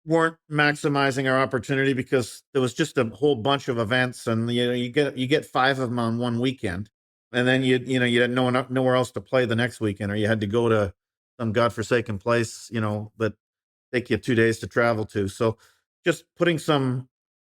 weren't maximizing our opportunity, because there was just a whole bunch of events, and you get 5 of them on one weekend, and then you had nowhere else to play the next weekend, or you had to go to some godforsaken place, that take you 2 days to travel to. So just putting some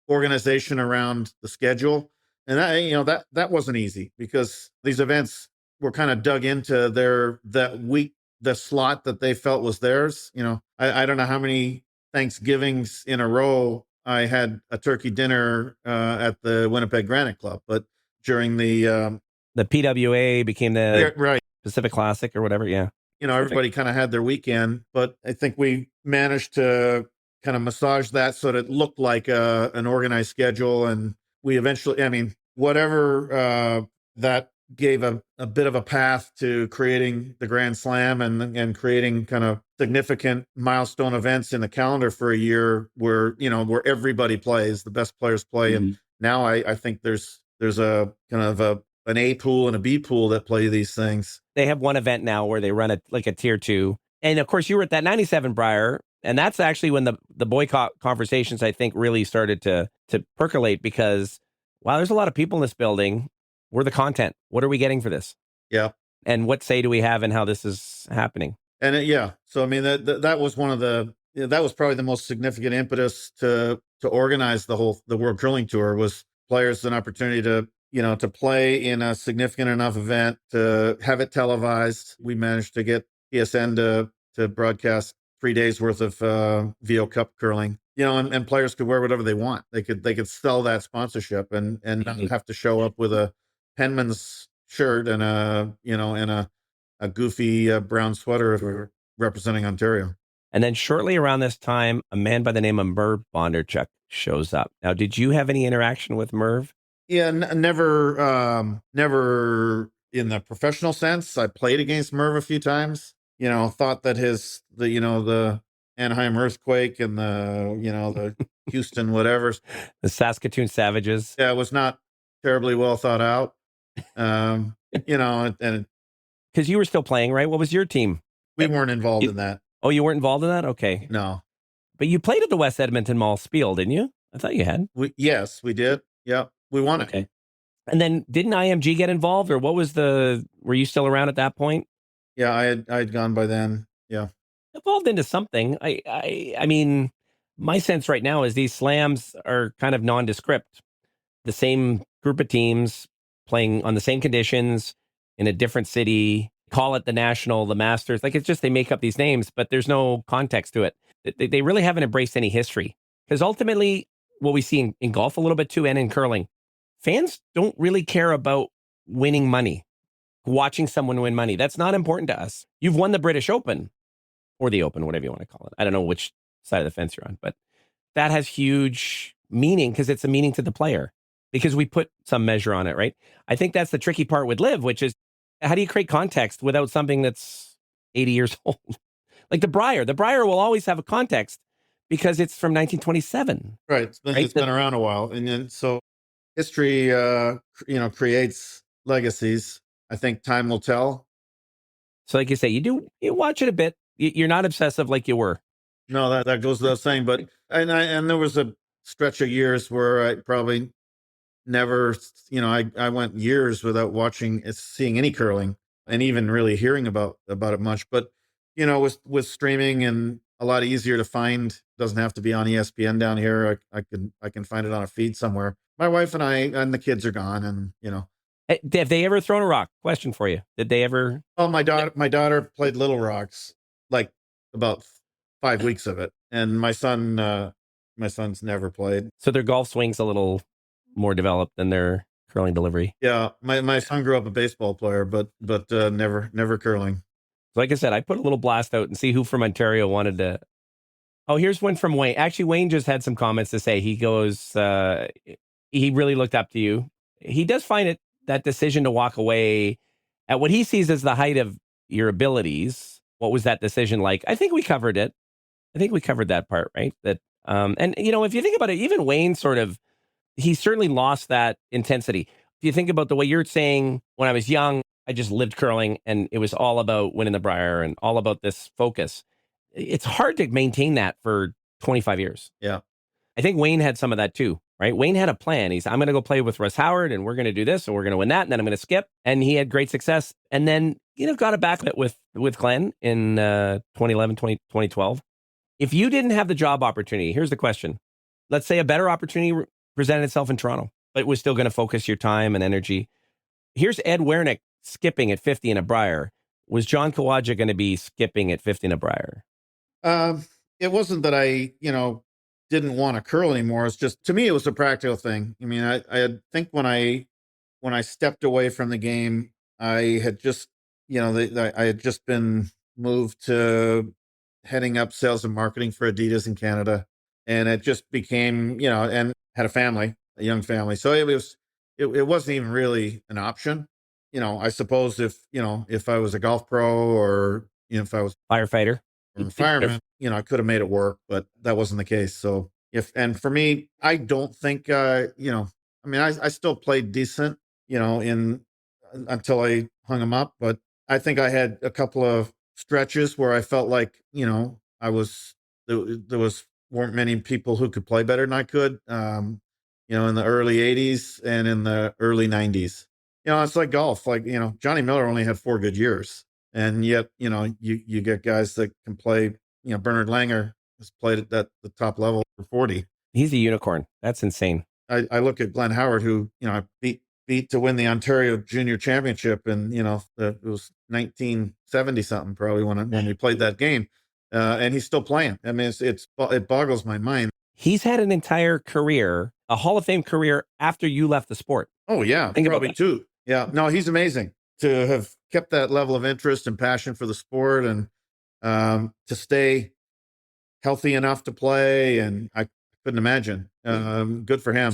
organization around the schedule, and that wasn't easy, because these events were kind of dug into that week, the slot that they felt was theirs. I don't know how many Thanksgivings in a row I had a turkey dinner at the Winnipeg Granite Club, but during the PWA became the right Pacific Classic or whatever. Yeah. Everybody kind of had their weekend, but I think we managed to kind of massage that so that it looked like an organized schedule. And we eventually, whatever that gave a bit of a path to creating the Grand Slam and creating kind of significant milestone events in the calendar for a year where everybody plays, the best players play. Mm-hmm. And now I think there's a kind of an A pool and a B pool that play these things. They have one event now where they run a tier 2. And of course you were at that 97 Brier, and that's actually when the boycott conversations, I think, really started to percolate, because wow, there's a lot of people in this building. We're the content. What are we getting for this? Yeah. And what say do we have in how this is happening? And so I mean that was one of that was probably the most significant impetus to organize the World Curling Tour, was players an opportunity to to play in a significant enough event, to have it televised. We managed to get TSN to broadcast 3 days worth of VO Cup curling. And players could wear whatever they want. They could sell that sponsorship and not have to show up with a Penman's shirt and a goofy brown sweater if we're representing Ontario. And then shortly around this time, a man by the name of Merv Bondarchuk shows up. Now, did you have any interaction with Merv? Yeah, never in the professional sense. I played against Merv a few times. thought that the Anaheim earthquake and the Houston whatever, The Saskatoon Savages. yeah, it was not terribly well thought out. And Because you were still playing, right? What was your team? we weren't involved in that. Oh, you weren't involved in that? Okay. No. But you played at the West Edmonton Mall Spiel, didn't you? I thought you had. Yes, we did. Yeah, we won it. Okay. And then didn't IMG get involved, or what was were you still around at that point? Yeah, I had gone by then. Yeah. Evolved into something. I mean, my sense right now is these slams are kind of nondescript. The same group of teams playing on the same conditions in a different city. Call it the National, the Masters. Like, it's just they make up these names, but there's no context to it. They really haven't embraced any history. Because ultimately, what we see in golf a little bit too, and in curling, fans don't really care about winning money, watching someone win money. That's not important to us. You've won the British Open or the Open, whatever you want to call it. I don't know which side of the fence you're on, but that has huge meaning because it's a meaning to the player because we put some measure on it, right? I think that's the tricky part with Live, which is how do you create context without something that's 80 years old? Like the Brier will always have a context because it's from 1927. Right. It's been around a while. And then so history, creates legacies. I think time will tell. So like you say, you watch it a bit. You're not obsessive like you were. No, that goes without saying. But and there was a stretch of years where I probably never, I went years without seeing any curling and even really hearing about it much. But with streaming and a lot easier to find, doesn't have to be on ESPN down here. I can find it on a feed somewhere. My wife and I and the kids are gone, and Have they ever thrown a rock? Question for you. Did they ever? Oh, my daughter played Little Rocks, like about 5 weeks of it, and my son's never played. So their golf swing's a little more developed than their curling delivery. Yeah, my son grew up a baseball player, but never curling. Like I said, I put a little blast out and see who from Ontario wanted to. Oh, here's one from Wayne. Actually, Wayne just had some comments to say. He goes, he really looked up to you. He does find that decision to walk away at what he sees as the height of your abilities. What was that decision like? I think we covered it. I think we covered that part, right? That, and if you think about it, even Wayne he certainly lost that intensity. If you think about the way you're saying, when I was young, I just lived curling and it was all about winning the Brier and all about this focus. It's hard to maintain that for 25 years. Yeah. I think Wayne had some of that too, right? Wayne had a plan. I'm going to go play with Russ Howard and we're going to do this and we're going to win that. And then I'm going to skip. And he had great success. And then, got it back with Glenn in 2011, 2012. If you didn't have the job opportunity, here's the question. Let's say a better opportunity presented itself in Toronto, but was still going to focus your time and energy. Here's Ed Werenich skipping at 50 in a Brier. Was John Kawaja going to be skipping at 50 in a Brier? It wasn't that I, didn't want to curl anymore. It's just, to me, it was a practical thing. I mean, I think when I stepped away from the game, I had just, I had just been moved to heading up sales and marketing for Adidas in Canada. And it just became, and had a young family. So it wasn't even really an option. I suppose if I was a golf pro or, if I was firefighter or a fireman, I could have made it work, but that wasn't the case. So and for me, I don't think, I still played decent, until I hung them up, but I think I had a couple of stretches where I felt like, weren't many people who could play better than I could, in the early 80s and in the early 90s. It's like golf. Like, Johnny Miller only had 4 good years. And yet, you get guys that can play, Bernard Langer has played at the top level for 40. He's a unicorn. That's insane. I look at Glenn Howard, who, beat to win the Ontario Junior Championship. And, it was 1970 something, probably when we played that game. And he's still playing. I mean, it boggles my mind. He's had an entire career, a Hall of Fame career after you left the sport. Oh, yeah. Probably 2. Yeah. No, he's amazing to have kept that level of interest and passion for the sport and to stay healthy enough to play. And I couldn't imagine. Good for him,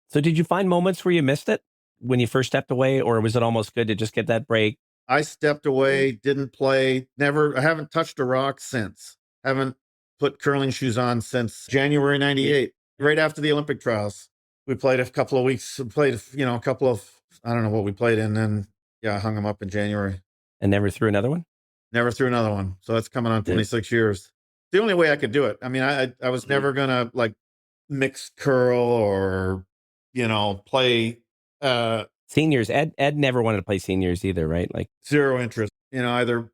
So did you find moments where you missed it when you first stepped away, or was it almost good to just get that break, I stepped away, didn't play, never, I haven't touched a rock since. Haven't put curling shoes on since January 98, right after the Olympic trials. We played a couple of weeks, played, a couple of, I don't know what we played in, and I hung them up in January. And never threw another one? Never threw another one. So that's coming on 26 years. The only way I could do it. I mean, I was never going to like mix curl or, play seniors. Ed never wanted to play seniors either, right? Like zero interest. Either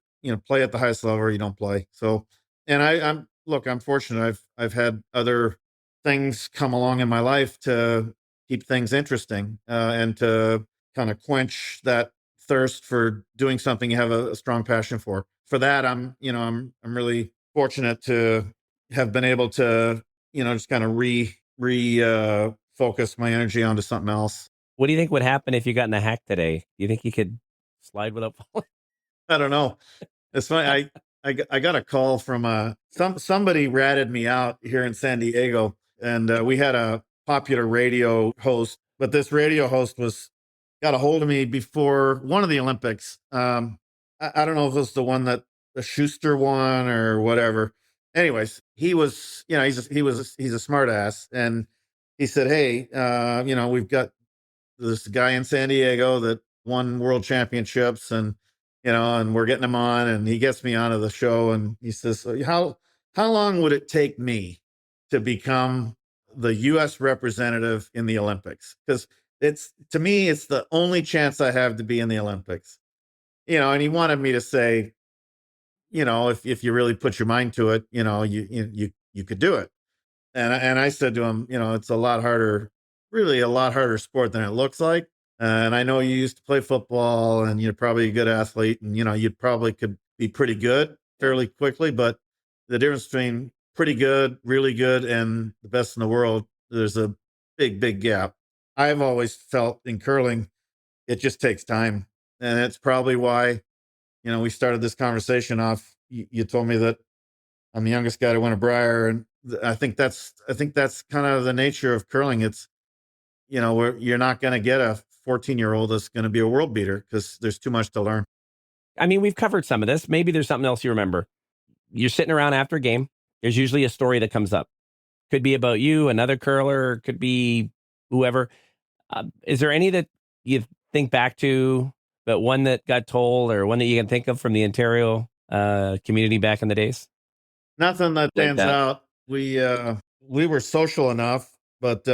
play at the highest level or you don't play. So, and I'm fortunate. I've had other things come along in my life to keep things interesting and to kind of quench that thirst for doing something you have a strong passion for. For that, I'm really fortunate to have been able to just kind of focus my energy onto something else. What do you think would happen if you got in a hack today? Do you think you could slide without falling? I don't know. It's funny. I got a call from somebody ratted me out here in San Diego, and we had a popular radio host, but this radio host got a hold of me before one of the Olympics. I don't know if it was the one that the Schuster won or whatever. Anyways, he was, he's a smart ass, and he said, "Hey, we've got this guy in San Diego that won world championships, and and we're getting him on." And he gets me onto the show, and he says, "So how long would it take me to become the U.S. representative in the Olympics? Because to me, it's the only chance I have to be in the Olympics." And he wanted me to say, if you really put your mind to it, you could do it. And I said to him, it's a lot harder, really a lot harder sport than it looks like. And I know you used to play football, and you're probably a good athlete, and you probably could be pretty good fairly quickly. But the difference between pretty good, really good, and the best in the world, there's a big, big gap. I've always felt in curling, it just takes time, and it's probably why, we started this conversation off. You told me that I'm the youngest guy to win a Brier, and I think that's kind of the nature of curling. It's where you're not going to get a 14-year-old that's going to be a world beater because there's too much to learn. I mean, we've covered some of this. Maybe there's something else you remember. You're sitting around after a game. There's usually a story that comes up. Could be about you, another curler, could be whoever. Is there any that you think back to, but one that got told or one that you can think of from the Ontario community back in the days? Nothing that stands out. We were social enough, but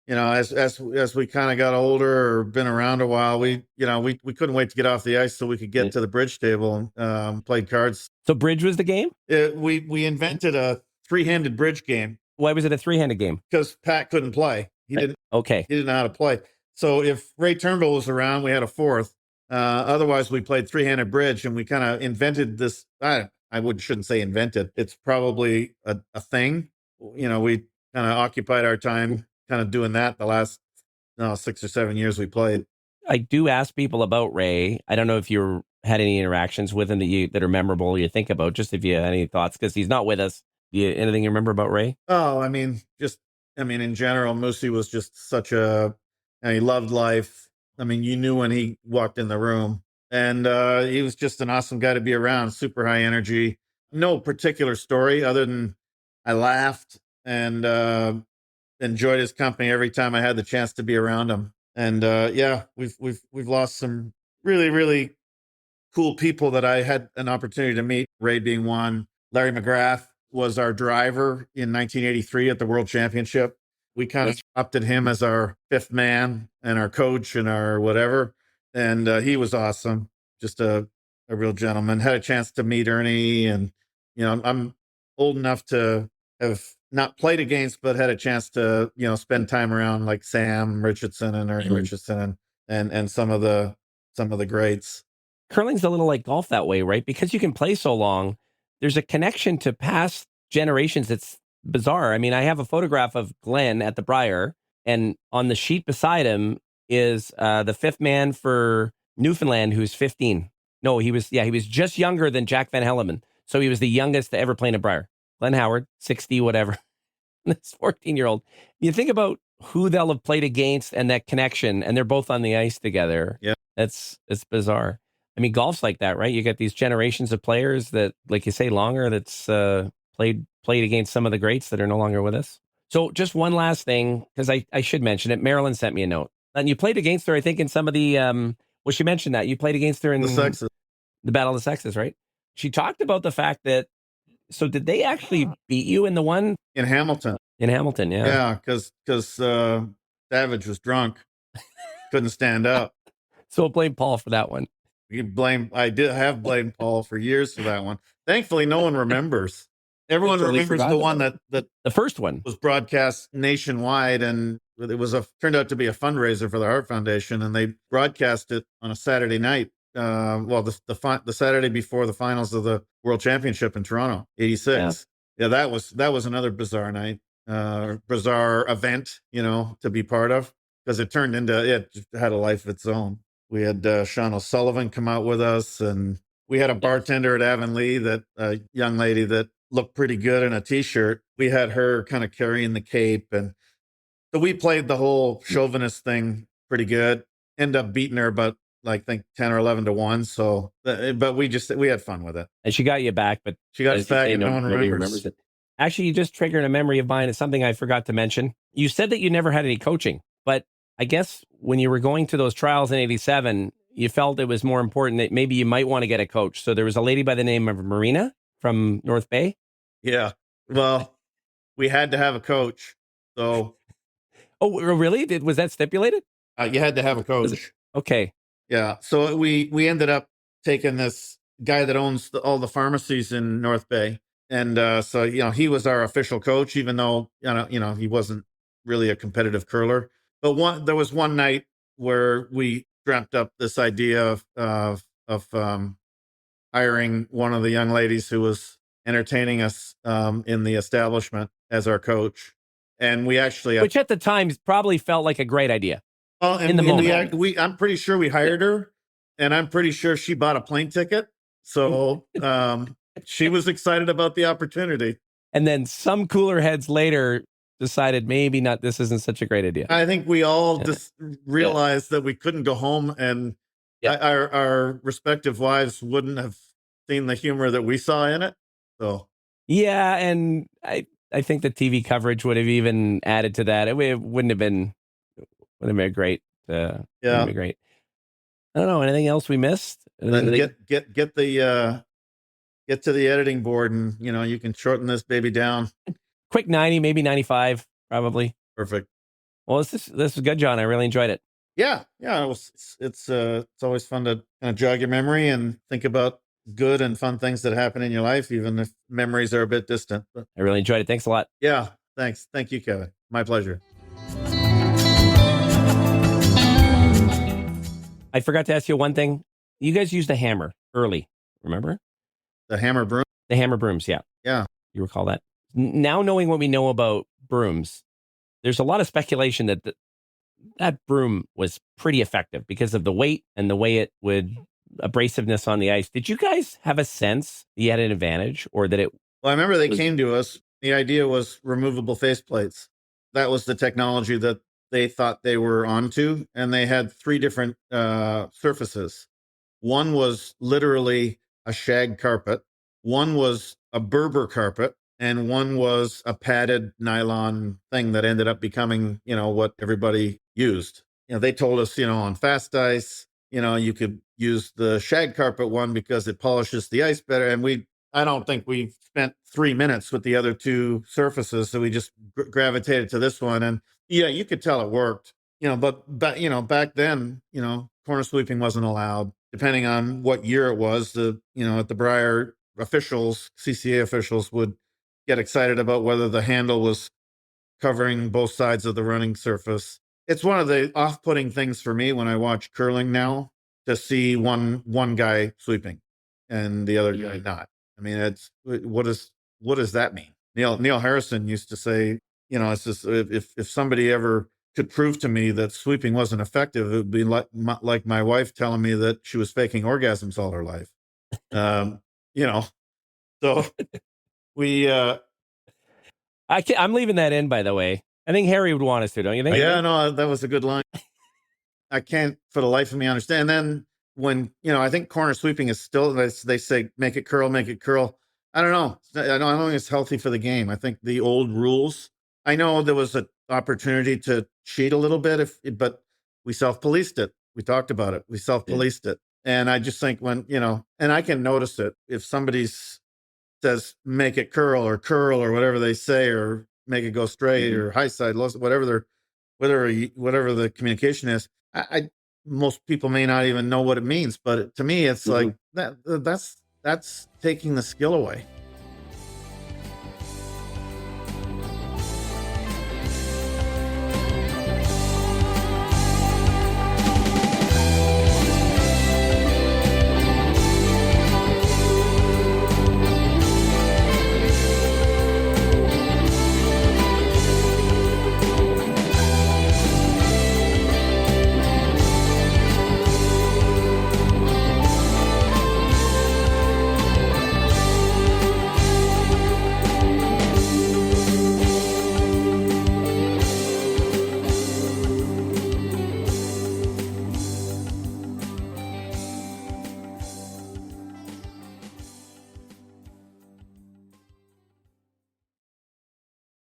as we kind of got older or been around a while, we couldn't wait to get off the ice so we could get to the bridge table and play cards. So bridge was the game? We invented a three-handed bridge game. Why was it a three-handed game? Because Pat couldn't play. He didn't know how to play. So if Ray Turnbull was around, we had a fourth. Otherwise, we played three-handed bridge, and we kind of invented this. I shouldn't say invented. It's probably a thing. We kind of occupied our time kind of doing that the last 6 or 7 years we played. I do ask people about Ray. I don't know if you had any interactions with him that are memorable you think about, just if you had any thoughts, because he's not with us. Anything you remember about Ray? Oh, in general, Moosey was just he loved life. You knew when he walked in the room, and he was just an awesome guy to be around, super high energy. No particular story other than I laughed and enjoyed his company every time I had the chance to be around him. And we've lost some really, really cool people that I had an opportunity to meet, Ray being one. Larry McGrath was our driver in 1983 at the World Championship. We kind of opted him as our fifth man and our coach and our whatever. And he was awesome. Just a real gentleman. Had a chance to meet Ernie. And, I'm old enough to have not played against, but had a chance to, spend time around like Sam Richardson and Ernie Richardson and some of the greats. Curling's a little like golf that way, right? Because you can play so long, there's a connection to past generations. It's bizarre. I have a photograph of Glenn at the Brier, and on the sheet beside him is the fifth man for Newfoundland, who's 15. No, he was just younger than Jack Van Helleman. So he was the youngest to ever play in a Brier. Glenn Howard, 60, whatever. This 14-year-old. You think about who they'll have played against and that connection, and they're both on the ice together. Yeah. It's bizarre. I mean, golf's like that, right? You get these generations of players that, like you say, longer that's played against some of the greats that are no longer with us. So just one last thing, because I should mention it. Marilyn sent me a note. And you played against her, I think, in some of the, well, she mentioned that. You played against her in The Sexes. the Battle of the Sexes, right? She talked about the fact that, so did they actually beat you in the one? In Hamilton. In Hamilton, yeah. Yeah, because Savage was drunk. Couldn't stand up. So blame Paul for that one. I did have blamed Paul for years for that one. Thankfully, no one remembers. Everyone remembers the one that the first one was broadcast nationwide, and it was turned out to be a fundraiser for the Heart Foundation, and they broadcast it on a Saturday night. The Saturday before the finals of the World Championship in Toronto, '86. Yeah, that was another bizarre night, bizarre event, to be part of, because it had a life of its own. We had Sean O'Sullivan come out with us, and we had a bartender at Avonlea, a young lady that looked pretty good in a T-shirt. We had her kind of carrying the cape, and so we played the whole chauvinist thing pretty good. Ended up beating her, but I think 10 or 11 to 1. So, but we had fun with it. And she got you back, but she got us back, and no one remembers it. Actually, you just triggered a memory of mine. It's something I forgot to mention. You said that you never had any coaching, but I guess when you were going to those trials in '87, you felt it was more important that maybe you might want to get a coach. So there was a lady by the name of Marina from North Bay. Yeah. Well, we had to have a coach. So. Oh, really? Was that stipulated? You had to have a coach. Okay. Yeah. So we ended up taking this guy that owns all the pharmacies in North Bay. And so, he was our official coach, even though, he wasn't really a competitive curler. But there was one night where we dreamt up this idea of hiring one of the young ladies who was entertaining us in the establishment as our coach. And we actually, which at the time probably felt like a great idea. Well, and in the moment, I'm pretty sure we hired her, and I'm pretty sure she bought a plane ticket. So she was excited about the opportunity. And then some cooler heads later decided maybe not. This isn't such a great idea. I think we all just realized that we couldn't go home, and our respective wives wouldn't have seen the humor that we saw in it. So yeah, and I think the TV coverage would have even added to that. It wouldn't have been great. Wouldn't have been great. I don't know. Anything else we missed? Then get to the editing board, and you can shorten this baby down. Quick 90, maybe 95, probably. Perfect. Well, this was good, John. I really enjoyed it. Yeah. It's always fun to kind of jog your memory and think about good and fun things that happen in your life, even if memories are a bit distant. But I really enjoyed it. Thanks a lot. Yeah, thanks. Thank you, Kevin. My pleasure. I forgot to ask you one thing. You guys used a hammer early, remember? The hammer broom? The hammer brooms, yeah. Yeah. You recall that? Now knowing what we know about brooms, there's a lot of speculation that that broom was pretty effective because of the weight and the way it would abrasiveness on the ice. Did you guys have a sense you had an advantage, or that it? Well, I remember they came to us. The idea was removable faceplates. That was the technology that they thought they were onto, and they had 3 different surfaces. One was literally a shag carpet. One was a Berber carpet, and one was a padded nylon thing that ended up becoming, what everybody used. They told us, on fast ice, you could use the shag carpet one because it polishes the ice better. And I don't think we spent 3 minutes with the other 2 surfaces. So we just gravitated to this one. And yeah, you could tell it worked, but back then, corner sweeping wasn't allowed. Depending on what year it was, at the Brier officials, CCA officials would get excited about whether the handle was covering both sides of the running surface. It's one of the off-putting things for me when I watch curling now, to see one guy sweeping and the other guy not. I mean, what does that mean? Neil Harrison used to say, it's just, if somebody ever could prove to me that sweeping wasn't effective, it would be like my wife telling me that she was faking orgasms all her life. So we. I'm leaving that in, by the way. I think Harry would want us to, don't you think? Yeah, no, that was a good line. I can't for the life of me understand. And then when, I think corner sweeping is still, they say, make it curl, make it curl. I don't know. I don't think it's healthy for the game. I think the old rules, I know there was an opportunity to cheat a little bit, but we self-policed it. We talked about it. We self-policed it. And I just think when, and I can notice it if somebody says, make it curl or whatever they say, or make it go straight or high side, whatever the communication is. Most people may not even know what it means, but to me, it's like that's taking the skill away.